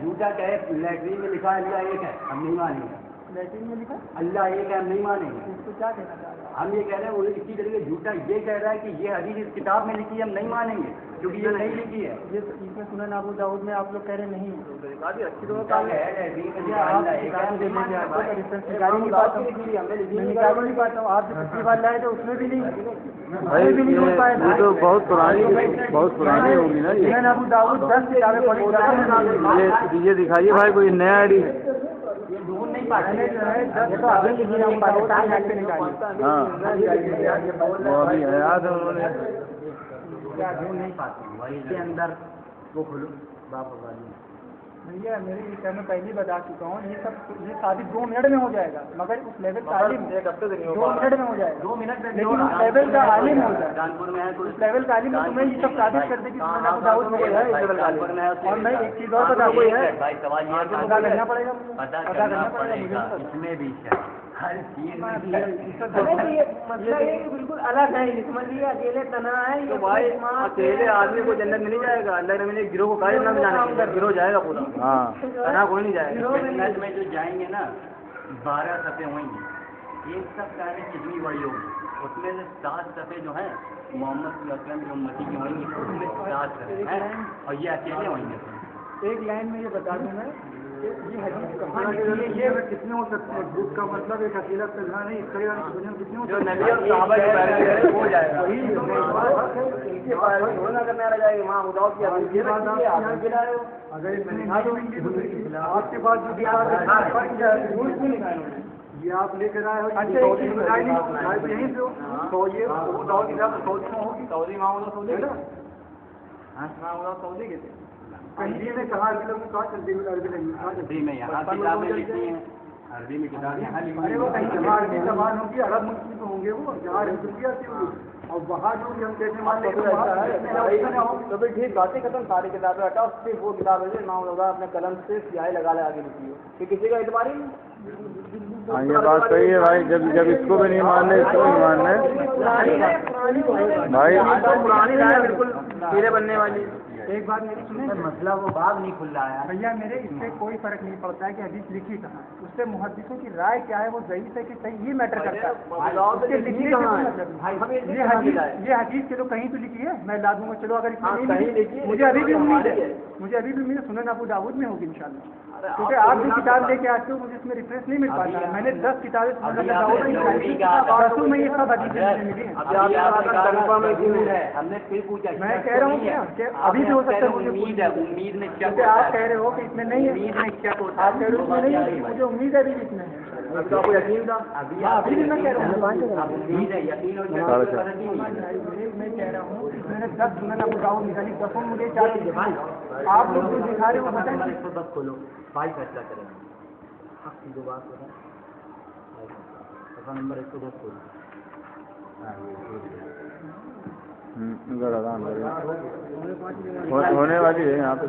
جھوٹا کہے لیٹرین میں لکھا اللہ ایک ہے، ہم نہیں مانیں گے۔ لیٹرین میں لکھا اللہ ایک ہے، ہم نہیں مانیں گے۔ اس کو کیا کہنا چاہ رہا ہے؟ ہم یہ کہہ رہے ہیں وہ اسی طریقے جھوٹا یہ کہہ رہا ہے کہ یہ حدیث اس کتاب میں لکھی ہے، ہم نہیں مانیں گے کیونکہ یہ نہیں لکھی ہے۔ یہ اس میں سنن ابو داؤد میں آپ لوگ کہہ رہے نہیں میں نہیں پاتا ہوں، آپ جو پچھلی بار لائے تھے اس میں بھی نہیں بھائی یہ تو بہت پرانی ہوگی نا یہ۔ سنن ابو داؤد 10 کتابیں پڑھی، یہ دکھائیے بھائی کوئی نیا آئی ڈی۔ میں نے جو ہے 10 تو آگے کی ہم پاکستان ایپ سے نکالی۔ ہاں وہ ابھی یاد ہے انہوں نے۔ نہیں پاتے وہی کے اندر وہ کھلو باپ بھیا میرے میں پہلے بتا چکا ہوں، یہ سب یہ ثابت 2 منٹ میں ہو جائے گا، مگر اس لیول کا عالم 2 منٹ میں ہو جائے گا، 2 منٹ میں لیکن اس لیول کا عالم ہو جائے گا، کانپور میں ہے اس لیول کا عالم تمہیں یہ سب ثابت کر دے کہ سنن ابو داؤد میں ہے اس لیول کا عالم۔ اور میں ایک چیز اور بتا دوں، بھائی سوال یہ پتا کرنا پڑے گا، پتا کرنا پڑے گا، اس میں بھی ہر چیز بالکل الگ ہے، سمجھ لیے اکیلے تنہا ہے تو بھائی اکیلے آدمی کو جنت مل جائے گا، اللہ نے گروہ کو کہا جنت میں جانا، گروہ جائے گا پورا، ہاں تنہا کوئی نہیں جائے گا۔ جنت میں جو جائیں گے نا 12 صفحے ہوئیں گے، ایک صف کہانی کتنی بڑی ہوگی، اس میں سے 7 صفحے جو ہیں محمد صلی اللہ علیہ وسلم کی امتی کی ہوئیں گی، اس میں 7 صفحے ہیں اور یہ اکیلے ہوئیں گے۔ ایک لائن میں یہ بتا دوں میں، یہ حدیث کہاں لکھی ہے، یہ کتنے ہو سکتے ہیں، جھوٹ کا مطلب ایک اکیلا چلنا نہیں، اس طرح کی دنیا کتنی ہو جو سکتی نبی اور صحابہ کے بارے میں ہو جائے گا، تھوڑا کرنے آ جائے گا، وہاں اداؤ کی اگر اس میں لکھا دو آپ کے پاس جو یہ آپ لے کر آئے ہو یہیں سے ہو تو یہ اداؤ کی طرف سعودی میں ہوگی، سعودی ماں سعودی نا سعودی کے تھے کہیں نے کہا عربی لوگ کہا چلتی ہوئی عربی لینگویج عربی میں یہاں کتابیں لکھی ہیں، عربی میں کتابیں یہاں لکھی ارے وہ کہیں جہاں عربی زبان ہوگی عرب ملک میں تو ہوں گے وہ، جہاں عربی ترکی آتی ہوگی، اور وہاں جو بھی ہم کہتے ہیں تو پھر ٹھیک باتیں ختم، ساری کتابیں ہٹاؤ، صرف وہ کتاب ہے امام رضا اپنے قلم سے سیاہی لگا کے لکھی ہے کہ کسی کا اعتبار ہی نہیں۔ ہاں یہ بات صحیح ہے بھائی، جب جب اس کو بھی نہیں ماننے اس کو بھی ماننے بھائی پرانی رائے بالکل ہیرے بننے والی. ایک بات میری سنیں، مسئلہ وہ باب نہیں کھل رہا ہے بھیا میرے اس سے کوئی فرق نہیں پڑتا ہے کہ حدیث لکھی کہاں، اس سے محدثوں کی رائے کیا ہے، وہ ضعیف ہے کہ صحیح، یہ میٹر کرتا ہے. اس کے لکھنے سے کوئی مطلب نہیں. یہ حدیث چلو کہیں تو لکھی ہے، میں لا دوں گا، چلو اگر اس میں نہیں لکھی مجھے ابھی بھی امید ہے، مجھے ابھی بھی امید ہے سنن ابو داؤد میں ہوگی انشاءاللہ، کیونکہ آپ جو کتاب لے کے آتے ہو مجھے اس میں ریفرنس نہیں مل پاتا ہے. میں نے 10 کتابیں سنن ابو داؤد کی پڑھی، 10 میں یہ سب حدیثیں مجھے ملی ہیں. ہم نے پھر پوچھا، میں کہہ رہا ہوں کہ ابھی بھی ہو سکتا ہے مجھے امید ہے، امید میں شک کیونکہ آپ کہہ رہے ہو کہ اس میں نہیں ہے، امید میں شک ہوتا آپ کہہ رہے ہو اس میں نہیں ہے، مجھے امید ہے ابھی بھی اس میں ہے. آپ کو یقین تھا ابھی بھی میں کہہ رہا ہوں، امید ہے، یقین اور میں کہہ رہا ہوں اس میں نے 10 سنن ابو داؤد نکالی، 10 مجھے 4 چیزیں بھائی آپ لوگ جو دکھا رہے ہو وہ بتائیں. اس کو بس کھولو، بھائی فیصلہ کریں گے. حق کی جو بات ہوتا ہے نمبر 110 کھولو. ہونے والی ہے یہاں پہ.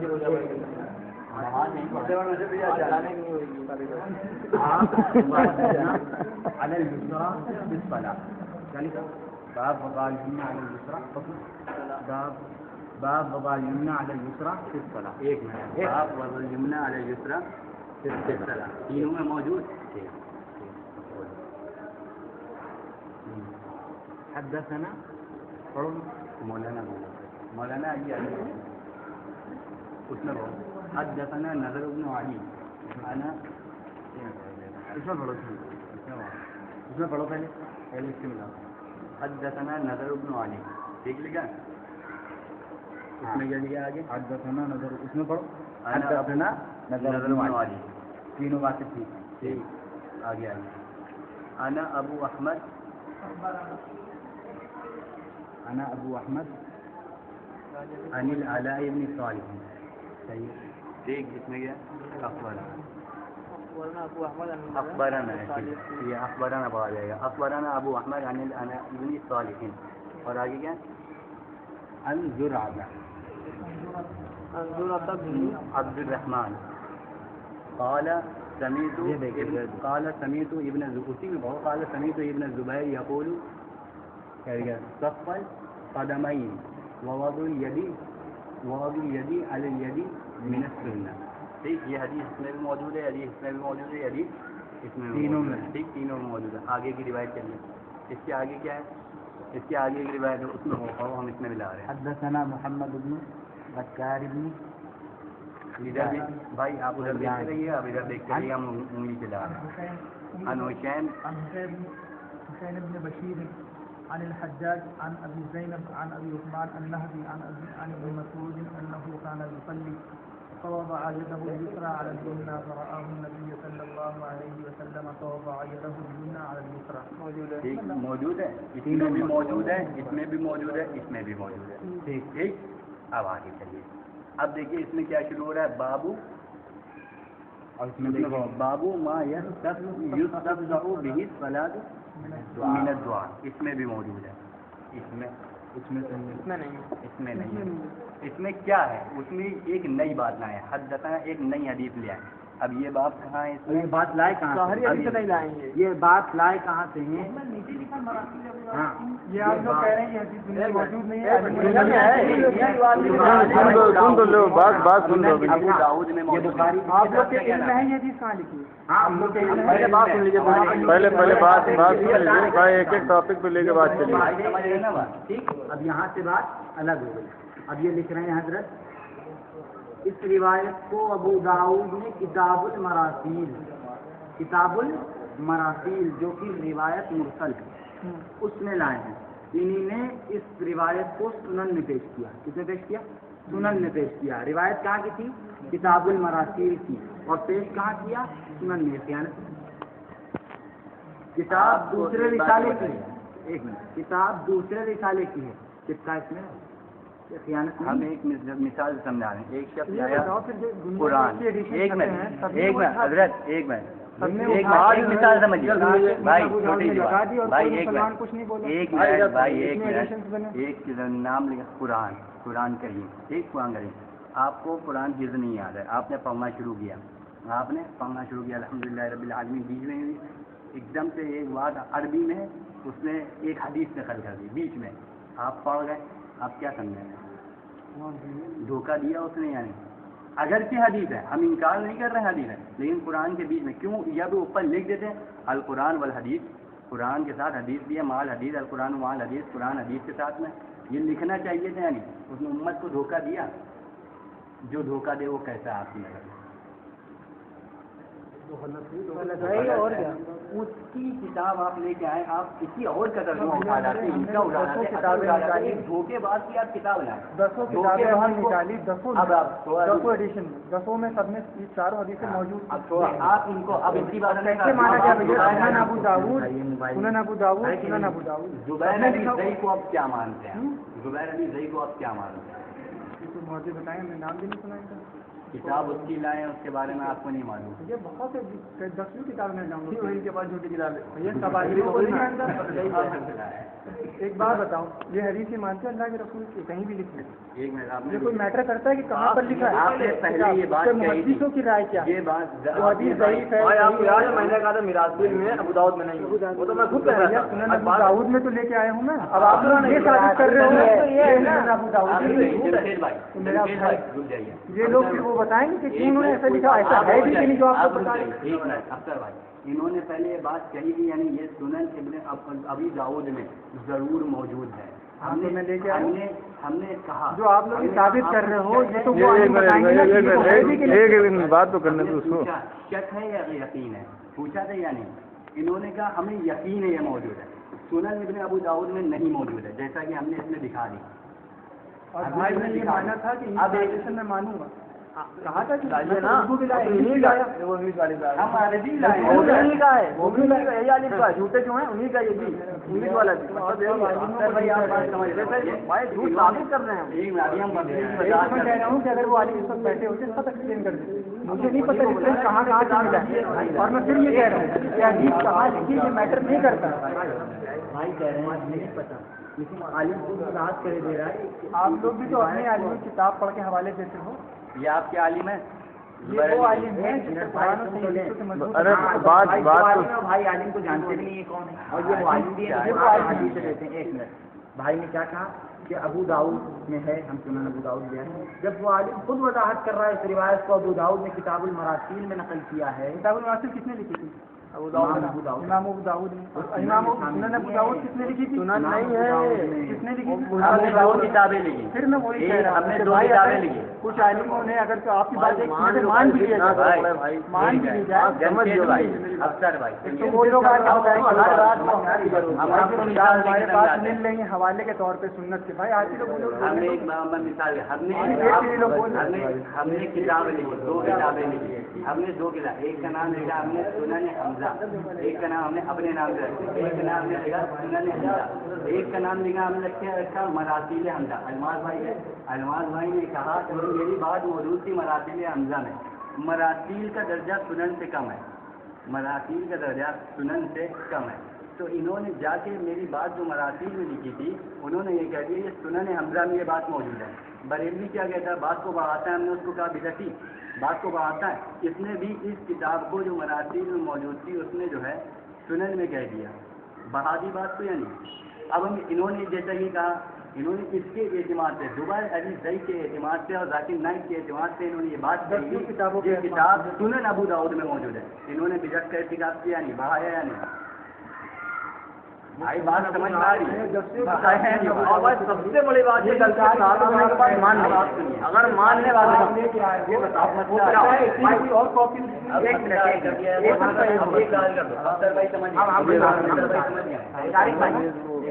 باب وضع اليمنى على اليسرى، باب وضع اليمنى على اليسرى في الصلاة. ایک منٹ، باب وضع اليمنى على اليسرى في الصلاة تینوں میں موجود. حدثنا مولانا علی اس میں بولو. حدثنا نظر بن علی، انا اس میں پڑھو، اس میں پڑھو پہلے اس کے ملا. حدثنا نظر بن علی، ٹھیک لکھا اس میں کیا لکھا آگے؟ حدثنا نظر، اس میں پڑھو حدثنا نظر بن علی، تینوں باتیں ٹھیک ٹھیک. آگے آگے انا ابو احمد، انا ابو احمد عن العلاء بن صالح. صحیح ٹھیک. اس میں کیا اخبارنا یہ اخبارنا پڑھا جائے گا. اخبارنا ابو احمد عن العلاء بن صالح. اور آگے کیا عن زرعہ عبد الرحمن قال سمعت ابن الزبير يقول صف القدمين ووضع اليد على اليد من السنة. ٹھیک، یہ حدیث اس میں بھی موجود ہے، حدیث اس میں بھی موجود ہے، حدیث اس میں تینوں میں، ٹھیک تینوں میں موجود ہے. آگے کی روایت چلیے، اس کے آگے کیا ہے، اس کے آگے کی روایت اس میں ہوگا، ہم اس میں ملا رہے ہیں. حدثنا محمد بن بکار بن، ادھر بھی بھائی آپ ادھر دیکھتے رہیے، آپ ادھر دیکھتے رہیے، ہم انگلی چلا رہے ہیں. عن حسين بن بشير عن الحجاج عن ابي زينب عن ابي عثمان النهدي عن ابن مسعود انه كان يصلي فوضع يده اليسرى على اليمنى فرآه النبي صلى الله عليه وسلم فوضع يده اليمنى على اليسرى. ٹھیک موجود ہے، اس میں بھی موجود ہے، اس میں بھی موجود ہے، اس میں بھی موجود ہے. ٹھیک ٹھیک. اب آگے چلیے، اب دیکھیے اس میں کیا شروع ہو رہا ہے، بابو، اور اس میں بابو ما یستفزع به الصلاۃ من الدعاء. اس میں بھی موجود ہے، اس میں نہیں، اس میں نہیں ہے. اس میں کیا ہے، اس میں ایک نئی بات لائے، حدثنا ایک نئی حدیث لے آئے. اب یہ بات کہاں ہے، یہ بات لائے کہاں سے، نہیں لائیں گے، یہ بات لائے کہاں سے ہیں. ہاں یہ آپ لوگ کہہ رہے ہیں یہ حدیث دنیا میں موجود نہیں ہے. سن تو لو، بات سن لو. ابو داؤد میں موجود ہے. آپ لوگ کے علم میں ہے یہ حدیث کہاں لکھی ہے؟ ہاں ہم لوگ پہلے بات سن لیجیے، پہلے بات سن لیجیے بھائی، ایک ایک ٹاپک پہ لے کے بات چلیے. ٹھیک. اب یہاں سے بات الگ ہو گئی. اب یہ لکھ رہے ہیں حضرت، اس روایت کو ابو داؤد نے کتاب المراسیل جو کہ روایت مرسل ہے اس میں لائے ہیں. انہی نے اس روایت کو سنن میں پیش کیا. کس نے پیش کیا؟ سنن میں پیش کیا. روایت کہاں کی تھی؟ کتاب المراسیل کی. اور پیش کہاں کیا؟ سنن میں. کتاب دوسرے رسالے کی ہے. ایک منٹ، کتاب دوسرے رسالے کی ہے. کس کا اس میں خیانت؟ ہم ایک مثال سمجھا رہے ہیں. ایک شخص آیا قرآن، ایک منٹ حضرت، ایک منٹ مثال سمجھیے بھائی، چھوٹی سی بات بھائی، ایک منٹ بھائی، ایک نام لکھا قرآن کریم. ٹھیک، قرآن کریم. آپ کو قرآن جلد نہیں یاد ہے، آپ نے پڑھنا شروع کیا الحمدللہ رب العالمین. بیچ میں ایک دم سے ایک بات عربی میں اس نے ایک حدیث نقل کر دی بیچ میں، آپ پڑھ گئے، آپ کیا سمجھیں گے؟ دھوکہ دیا اس نے یعنی، اگرچہ حدیث ہے، ہم انکار نہیں کر رہے حدیث ہے، لیکن قرآن کے بیچ میں کیوں یا بھی اوپر لکھ دیتے ہیں القرآن والحدیث، قرآن کے ساتھ حدیث بھی ہے، مال حدیث، القرآن و مال حدیث، قرآن حدیث کے ساتھ میں یہ لکھنا چاہیے تھا، یعنی اس نے امت کو دھوکہ دیا، جو دھوکہ دے وہ کیسا آپ کی نظر؟ اور کیا اس کی کتاب آپ لے کے آئے، آپ کسی اور کا ترجمہ اٹھا لاتے ہیں، ان کا اٹھاتے ہیں، دھوکے بعد کی آپ کتاب لائیں، 10 کتابیں ہم نکالی، 10 ایڈیشن، 10 میں سب میں 4 حدیثیں موجود اب آپ ان کو اب ان کی بات کیسے مانا کیا بھیا؟ سنن ابو داؤد، سنن ابو داؤد، سنن ابو داؤد، زبیر علی زئی کو آپ کیا مانتے ہیں؟ زبیر علی زئی کو آپ کیا مانتے ہیں؟ موضوع بتائیں، ہم نے نام بھی نہیں سنا ان کا، کتاب اس کی لائیں، اس کے بارے میں آپ کو نہیں معلوم؟ یہ بہت 10ویں کتاب میں ڈاؤن لوڈ ان کے پاس جھوٹی کتاب ہے، یہ تبادلے کو نہیں مانتا۔ ایک بات بتاؤ، یہ حدیث ہی مانتے ہیں اللہ کے رسول کی؟ کہیں بھی لکھ لیں، ایک منٹ آپ یہ کوئی میٹر کرتا ہے کہ کہاں پر لکھا ہے؟ آپ نے پہلے یہ بات کہی تھی، محدثوں کی رائے کیا ہے؟ یہ بات وہ حدیث ضعیف ہے، بھائی آپ کو یاد ہے میں نے کہا تھا میراث میں ابو داؤد میں نہیں، وہ تو میں خود کہہ رہا سنن تھا، ابو داؤد میں تو لے کے آئے ہوں نا، اب آپ لوگ یہ ثابت کر رہے ہو یہ سنن ابو داؤد رک جائیے، یہ لوگ پھر وہ بتائیں گے کہ کیوں انہوں نے ایسا لکھا، ایسا ہے بھی کہ نہیں جو آپ کو بتا رہے؟ ایک منٹ اختر بھائی، انہوں نے پہلے یہ بات کہی تھی، یعنی یہ سنن ابن ابی داؤد میں ضرور موجود ہے، ہم نے کہا جو آپ لوگ ثابت کر رہے ہو یہ تو وہ بتائیں گے نا کہ یہ تو ہے بھی کہ نہیں۔ ایک بات تو کرنے دو اس کو، شک ہے یا یقین ہے؟ پوچھا تھا یا نہیں؟ انہوں نے کہا ہمیں یقین ہے یہ موجود ہے، سنن ابن ابو داؤد میں نہیں موجود ہے، جیسا کہ ہم نے اس میں دکھا دی، اور بھائی نے یہ مانا تھا کہ اب میں مانوں گا، کہا تھا کہ لائیے نا، اردو بھی لائے، انہیں کا ہے، وہ انہیں کا ہم عربی ہے، لائے وہ ہیں۔ انہیں کا ہے، وہ بھی انہیں کا ہے، یہ الف کا ہے، جھوٹے جو ہیں انہیں کا یہ بھی انگلش والا بھی، اختر بھائی آپ بات سمجھ رہے ہیں، بھائی جھوٹ ثابت کر رہے ہیں۔ ایک منٹ ہم میں کہہ رہا ہوں کہ اگر وہ عالم اس وقت بیٹھے ہوتے سب ایکسپلین کر دیتے، مجھے نہیں پتہ ڈفرینس کہاں کہاں سے ملا ہے، اور میں پھر یہ کہہ رہا ہوں کہ حدیث کہاں لکھی یہ میٹر نہیں کرتا۔ بھائی کہہ رہے ہیں ہمیں نہیں پتا، لیکن عالم کو وضاحت کرے دے رہا ہے۔ آپ لوگ بھی تو اپنے عالم کی کتاب پڑھ کے حوالے دیتے ہو، یہ آپ کے عالم ہیں؟ یہ وہ عالم ہے جس سے قرآن و حدیث سے مضبوط ارے بات بھائی عالم کو جانتے بھی نہیں یہ کون ہے، اور یہ وہ عالم بھی ہے، وہ عالم حدیث سے دیتے ہیں۔ ایک منٹ، بھائی نے کیا کہا کہ ابو داؤد میں ہے، ہم سنن ابو داؤد لے ہیں، جب وہ عالم خود وضاحت کر رہا ہے اس روایت کو ابو داؤد نے کتاب المراسیل میں نقل کیا ہے۔ کتاب المراسیل کس نے لکھی تھی؟ امام ابو داؤد۔ امام ابو داؤد نے۔ امام سنن ابو داؤد کس نے لکھی تھی؟ سنن نہیں ہے، کس نے لکھی تھی؟ ہم نے دو کتابیں لکھی، پھر میں وہی کہہ رہا ہم نے ہوں کہ دو بھائی کتابیں اگر لکھی۔ کچھ عالموں نے اگر تو آپ کی بات ایک چیز ہے مان بھی لیا جائے، مان بھی لی جائے، جمشید بھائی، افسر بھائی، تو وہ لوگ آج بتائیں گے ہر رات کو ہم آپ کو مثال ہمارے دیکھنا پاس چاہتے ہیں۔ مل لیں گے حوالے کے طور پہ سنت کے۔ بھائی آج کے لوگ ہم نے ایک مثال ہم نے کتاب لکھی، دو کتابیں لکھی، ہم نے دو کتاب، ایک کا نام لکھا ہم نے سنن حمزہ، ایک کا نام ہم نے اپنے نام سے رکھا، ایک کا نام نے لکھا سنن حمزہ، ایک کا نام لکھا ہم نے رکھا مراسیل حمزہ۔ الماس بھائی ہے، الماس بھائی نے کہا کہ میری بات موجود تھی مراسیل حمزہ میں، مراسیل کا درجہ سنن سے کم ہے، مراسیل کا درجہ سنن سے کم ہے، تو انہوں نے جا کے میری بات جو مراسیل میں لکھی تھی انہوں نے یہ کہہ دیا یہ سنن حمزہ میں یہ بات موجود ہے۔ بریلوی کیا کہتا ہے، بات کو بڑھاتا ہے، ہم نے اس کو کہا بدعتی، بات کو بڑھاتا ہے، اس نے بھی اس کتاب کو جو مراسیل میں موجود تھی اس نے جو ہے سنن میں کہہ دیا، بڑھا دی بات کو یا نہیں۔ اب ہم انہوں نے جیسا یہ کہا، انہوں نے اس کے اعتماد سے، زبیر علی زئی کے اعتماد سے اور ذاکر نائک کے اعتماد سے انہوں نے یہ بات کہی یہ کتاب سنن ابو داؤد میں موجود ہے، انہوں نے بدعت کا ارتکاب کیا نہیں، بڑھایا یا نہیں؟ بھائی بات سمجھ میں آ رہی ہے؟ اور بھائی سب سے بڑی بات یہ ثابت ہونے کے بعد مان لیں، اگر ماننے والے اور کاپی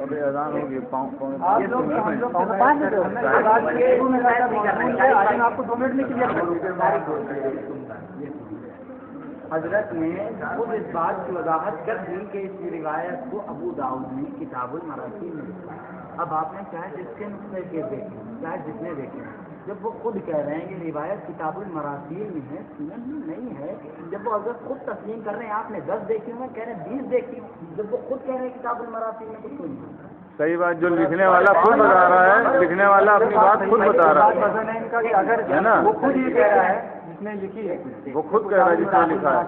ابھی اذان ہوگی، آپ لوگ ہم لوگ آپ کو 2 منٹ میں کلیئر کر دوں۔ حضرت نے خود اس بات کی وضاحت کر دی کہ اس روایت کو ابو داؤد نے کتاب المراسیل میں لکھا ہے۔ اب آپ نے چاہے جس کے نسخے کے دیکھیں، چاہے جتنے دیکھیں، جب وہ خود کہہ رہے ہیں کہ روایت کتاب المراسیل میں ہے، سنن میں نہیں ہے، جب وہ حضرت خود تسلیم کر رہے ہیں آپ نے 10 دیکھی ہوں، کہہ رہے ہیں 20 دیکھی ہوں، جب وہ خود کہہ رہے ہیں کتاب المراسیل میں کچھ نہیں۔ صحیح بات، جو لکھنے والا خود بتا رہا ہے، لکھنے والا اپنی بات خود بتا رہا ہے، اگر ہے نا؟ وہ خود یہ کہہ رہا ہے جس نے لکھی ہے، وہ خود کہہ رہا ہے جس نے لکھا ہے۔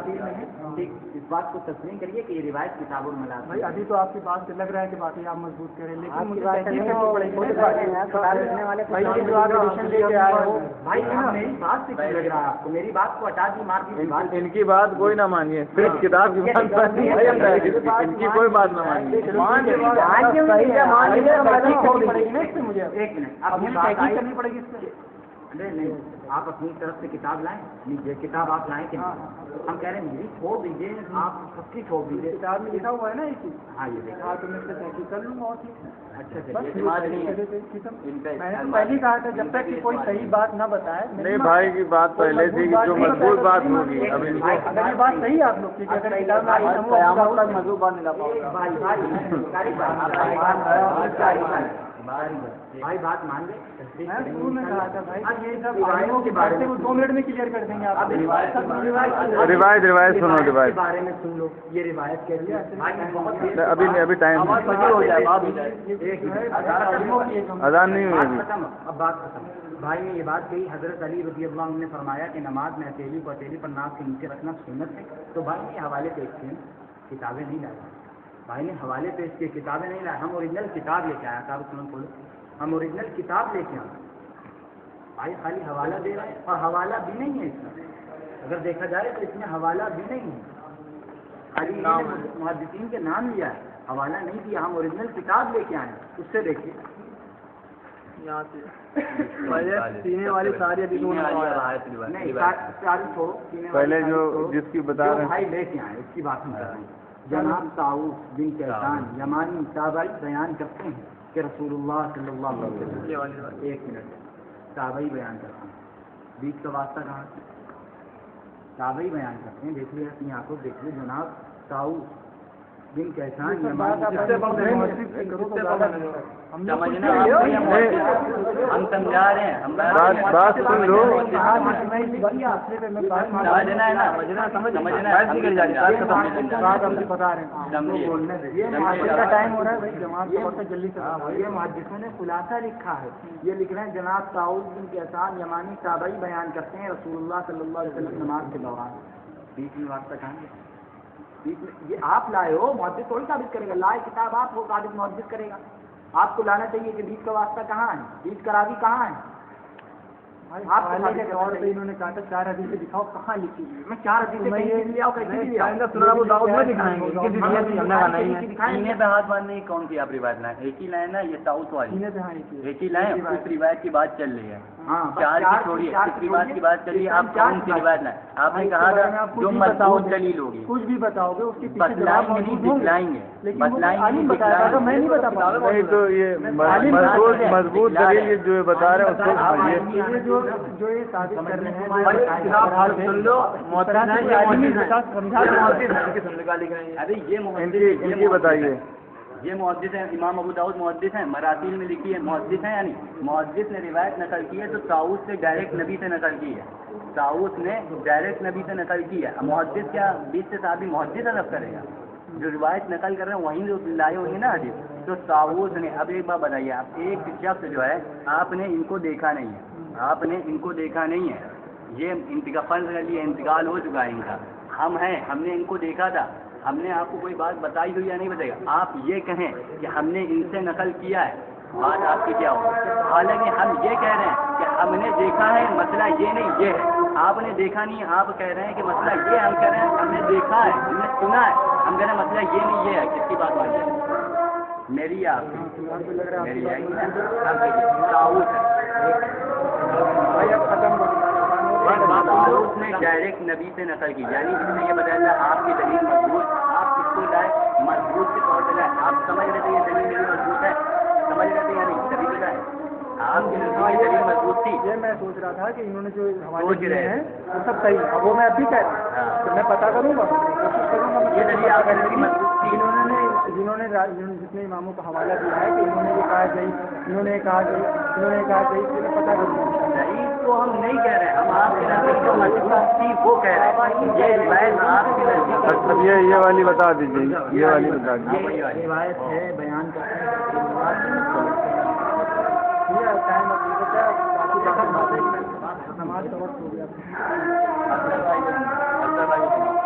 ٹھیک اس بات کو تسلیم کریے کہ یہ روایت کتاب الملاذ بھائی ابھی تو آپ کی بات سے لگ رہا ہے کہ باتیں آپ مضبوط کریں لیکن مجھے بات تحقیق نہیں کرنی ہو، پڑے گی خود نا۔ بھائی یہ جو آپ ایڈیشن لے کے آئے ہو بھائی میری بات سے کیوں لگ رہا ہے آپ کو؟ میری بات کو ہٹا دی، مار دی ان کی بات کوئی نہ مانیے، صرف کتاب کی بات مانیے، ان کی کوئی بات نہ مانیے۔ ایک منٹ، اب یہ بات تحقیق کرنی پڑے گی اس پہ۔ نہیں آپ اپنی طرف سے کتاب لائیں، یہ کتاب آپ لائیں کہ ہم کہہ رہے ہیں میری چھوڑ دیجیے، آپ سب کی چھوڑ دیجیے۔ کتاب میں لکھا ہوا ہے نا یہ چیز، ہاں یہ دیکھا، ہاں تو میں اس سے تحقیق کر لوں گا اور ٹھیک ہے۔ اچھا بس چلیے، میں نے تو پہلے ہی کہا تھا جب تک کہ کوئی صحیح بات نہ بتائے نہیں بھائی کی بات پہلے تھی کہ جو مضبوط بات ہوگی، اب ان کو اگر یہ بات صحیح ہے آپ لوگ کی کہ اگر کتاب میں آئی مضبوط بات نہیں لا بھائی بات مان لیں۔ میں شروع میں کہا تھا بھائی کہ یہ سب روایتوں کے بارے میں 2 منٹ میں کلیئر کر دیں گے آپ۔ روایت سنو، روایت کے بارے میں سن لو، یہ روایت کہتی ہے ابھی نہیں، ابھی ٹائم ہو جائے اذان نہیں ہوئی ابھی۔ اب بات ختم۔ بھائی نے یہ بات کہی، حضرت علی رضی اللہ عنہ نے فرمایا کہ نماز میں ہتھیلی کو ہتھیلی پر ناک کے نیچے رکھنا سنت ہے، تو بھائی نے حوالے پیش کیے، کتابیں نہیں لائے، بھائی نے حوالے پیش کیے، کتابیں نہیں لائے۔ ہم اوریجنل کتاب لے کے آیا تھا، سنن کھولو، ہم اوریجنل کتاب لے کے آئے بھائی، خالی حوالہ دے رہے ہیں اور حوالہ بھی نہیں ہے اس میں، اگر دیکھا جائے تو اس میں حوالہ بھی نہیں ہے، خالی محدثین کے نام لیا ہے، حوالہ نہیں دیا۔ ہم اوریجنل کتاب لے کے آئے ہیں، اس سے دیکھیے یہاں سے سینے والی ساری ابھی نہیں، ساری چھوڑو، پہلے جو جس کی بتا رہے ہیں بھائی لے کے آئے اس کی بات ہم کر رہے ہیں۔ جناب طاؤس بن کیسان یمانی تابعی بیان کرتے ہیں کہ رسول اللہ صلی اللہ علیہ وسلم، ایک منٹ، تابعی بیان کرتے ہیں، بیچ کا واسطہ کہاں سے؟ تابعی بیان کرتے ہیں، دیکھیے اپنی آنکھوں دیکھیے، جناب طاؤس بن کیسان یمانی، ہم سمجھا رہے ہیں، بات سن لو، سمجھنا ہے نا، کا ٹائم ہو رہا ہے بھائی، جماعت کا جلدی سے۔ یہ محدثوں نے خلاصہ لکھا ہے، یہ لکھ رہے ہیں جناب طاؤس بن کیسان یمانی تابعی بیان کرتے ہیں رسول اللہ صلی اللہ علیہ وسلم نماز کے دوران، بیچ میں واسطہ کہاں ہے؟ بیچ میں یہ آپ لائے ہو، محدث تھوڑی ثابت کرے گا، لائے کتاب آپ ہو، ثابت محدث کرے گا، آپ کو لانا چاہیے کہ بیچ کا واسطہ کہاں ہے، بیچ کا راوی کہاں ہے۔ آپ کے طور پہ انہوں نے کہا تھا 4 حدیثیں دکھاؤ کہاں لکھی ہوئی ہے۔ میں 4 حدیثیں کہیں سے لے آؤ، کہیں سے لے آؤ، سینے پہ ہاتھ باندھنے کی کون سی آپ روایت لائیں؟ ایک ہی لائن ہے، یہ طاؤس والی سینے پہ ہاں لکھی ہے۔ ایک ہی لائن، اس روایت کی بات چل رہی ہے، ہاں 4 کی چھوڑیے، اس روایت کی بات چلیے، آپ کون سی روایت لائیں؟ آپ نے کہا تھا جو مضبوط دلیل ہوگی، کچھ بھی بتاؤ گے اس کی بتلائیں گے نہیں، دکھلائیں گے، بتلائیں گے نہیں، بتایا تھا، میں نہیں بتا پا رہا۔ نہیں تو یہ مضبوط دلیل جو بتا رہے ہیں اس کو سمجھیے۔ جو یہ ثابت کر رہے ہیں ابھی یہ بتائیے، یہ محدث ہیں، امام ابو داؤد محدث ہیں، مراتیل میں لکھی ہے محدث ہیں، یعنی محدث نے روایت نقل کی ہے تو طاؤس سے ڈائریکٹ نبی سے نقل کی ہے، طاؤس نے ڈائریکٹ نبی سے نقل کی ہے۔ محدث کیا بیچ سے صحابی محدث حذف کرے گا؟ جو روایت نقل کر رہے ہیں وہیں جو لائے ہوئے نا حدیث، تو طاؤس نے، اب ایک بات بتائیے آپ، ایک شخص جو ہے آپ نے ان کو دیکھا نہیں ہے، آپ نے ان کو دیکھا نہیں ہے، یہ انتقال فرض کر لیے انتقال ہو چکا ہے ان کا، ہم ہیں، ہم نے ان کو دیکھا تھا، ہم نے آپ کو کوئی بات بتائی ہوئی یا نہیں بتائی، آپ یہ کہیں کہ ہم نے ان سے نقل کیا ہے، بات آپ کی کیا ہوگی؟ حالانکہ ہم یہ کہہ رہے ہیں کہ ہم نے دیکھا ہے، مسئلہ یہ نہیں یہ ہے، آپ نے دیکھا نہیں، آپ کہہ رہے ہیں کہ مسئلہ یہ، ہم کہہ رہے ہیں ہم نے دیکھا ہے، ہم نے سنا ہے، ہم کہہ رہے ہیں مسئلہ یہ نہیں یہ ہے، کس کی بات مانی ہے؟ میری یا آپ کی؟ میری ہے کہ طاؤس اس نے ڈائریکٹ نبی سے نقل کی، یعنی اس نے یہ بتایا آپ کی دلیل مضبوط، آپ کس کو لائے مضبوط کے طور پہ لائے، آپ سمجھ رہے تھے یہ دلیل میری مضبوط ہے، سمجھ رہے تھے یا نہیں؟ تبھی تو لائے آپ کی دلیل مضبوط تھی۔ یہ میں سوچ رہا تھا کہ انہوں نے جو حوالے دیے ہیں وہ سب صحیح ہے، وہ میں اب بھی کہہ رہا ہوں، تو میں پتا کروں گا، کوشش کروں گا یہ دلیل آپ کی مضبوط تھی۔ جنہوں نے جتنے اماموں کا حوالہ دیا ہے کہ انہوں نے یہ کہا صحیح، انہوں نے کہا صحیح، انہوں نے کہا صحیح، تو میں پتا کروں گا۔ دلیل تو ہم نہیں کہہ رہے، ہم آپ کے نزدیک جو مضبوط تھی وہ کہہ رہے ہیں، یہ روایت آپ کے نزدیک اب یہ والی بتا دیجیے، یہ والی بتا دیجیے۔ یہ روایت ہے، بیان کرتے ہیں ٹائم اب یہ بچا، باقی نماز کا وقت ہو گیا۔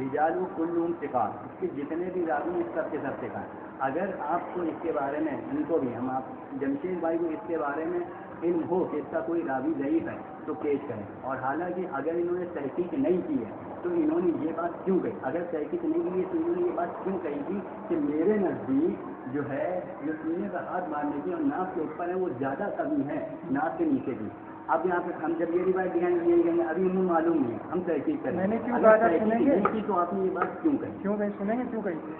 رجال کلہم ثقات، اس کے جتنے بھی راوی اس سب کے سب ثقات ہیں۔ اگر آپ کو اس کے بارے میں، ان کو بھی ہم آپ جمشید بھائی کو اس کے بارے میں علم ہو کہ اس کا کوئی راوی ضعیف ہے تو پیش کریں، اور حالانکہ اگر انہوں نے تحقیق نہیں کی ہے تو انہوں نے یہ بات کیوں کہی؟ اگر تحقیق نہیں کی ہے تو انہوں نے یہ بات کیوں کہی تھی کہ میرے نزدیک جو ہے جو سینے کا ہاتھ مارنے کی اور ناک کے اوپر ہے وہ زیادہ کمی ہے ناک کے نیچے کی۔ اب یہاں پہ ہم جب یہ روایت دکھائیں گے یہ کہیں گے ابھی ہمیں معلوم نہیں ہے، ہم تحقیق کریں۔ میں نے کیوں اگر کہا تھا تحقیق سنیں گے؟ نہیں کی تو آپ نے یہ بات کیوں کہی؟ کیوں کہیں سنیں گے کیوں کہی تھی؟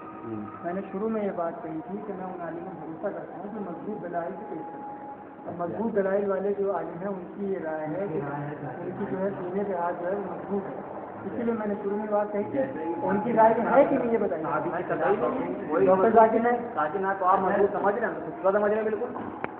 میں نے شروع میں یہ بات کہی تھی کہ میں ان عالموں پر بھروسہ کرتا ہوں کہ مضبوط دلائل سے پیش کرتا ہوں، اور مضبوط دلائل والے جو عالم ہیں ان کی یہ رائے ہے کہ ان کی جو ہے سینے کے ہاتھ جو ہے وہ مضبوط ہے، اسی لیے میں نے شروع میں بات کہی تھی۔ ان کی رائے ہے کہ نہیں یہ بتائیے؟ ڈاکٹر ذاکر ہے کاجنات کو آپ مضبوط سمجھ رہے ہیں، خود سمجھ رہے ہیں بالکل،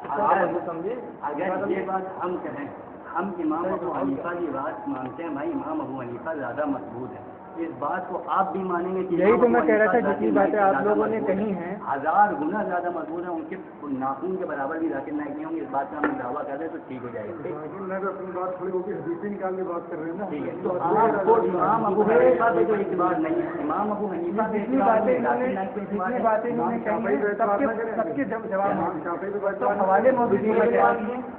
آپ مضبوط سمجھے۔ اگر یہ بات ہم کہیں، ہم امام ابو حنیفہ کی بات مانتے ہیں، بھائی امام ابو حنیفہ زیادہ مضبوط ہے، اس بات کو آپ بھی مانیں گے کہ یہی امام تو میں ابو کہہ رہا تھا حنیفہ جتنی ذاکر باتیں نائک آپ سے لوگوں نے زیادہ کہی مضبوط ہیں، 1000 گنا زیادہ مضبوط ہیں، ان کے ناخون کے برابر بھی ذاکر نائک نہیں ہوں گے، اس بات کا ہم دعویٰ کر رہے ہیں تو ٹھیک ہو جائے گا۔ میں تو اپنی بات تھوڑی ہوگی حدیثی نکال کے بات کر رہے ہیں نا۔ ٹھیک ہے، تو آپ کو امام ابو حنیفہ پہ جو اعتبار نہیں ہے، امام ابو حنیفہ پہ جتنی اعتبار باتیں نہیں، انہوں ذاکر نے نائک پہ اعتبار جتنی ہے۔ باتیں انہوں نے کہی ہیں سب کے جواب تو حوالے موجود ہیں،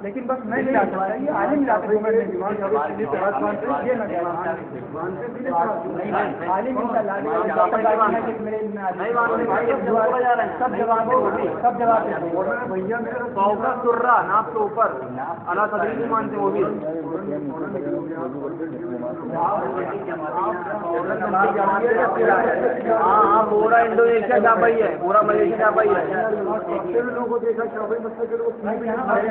لیکن بس میں نہیں چاہتا یہ عالم لا کے میں نہیں عالم ان کا لانے سب جواب سب جواب فوقا سرا ناپ کے اوپر اللہ صدری نہیں مانتے وہ بھی۔ ہاں پورا انڈونیشیا چھاپا ہی ہے، پورا ملیشیا چھاپا ہی ہے۔ لوگوں کو دیکھا شافعی مسئلہ کے لوگ شافعی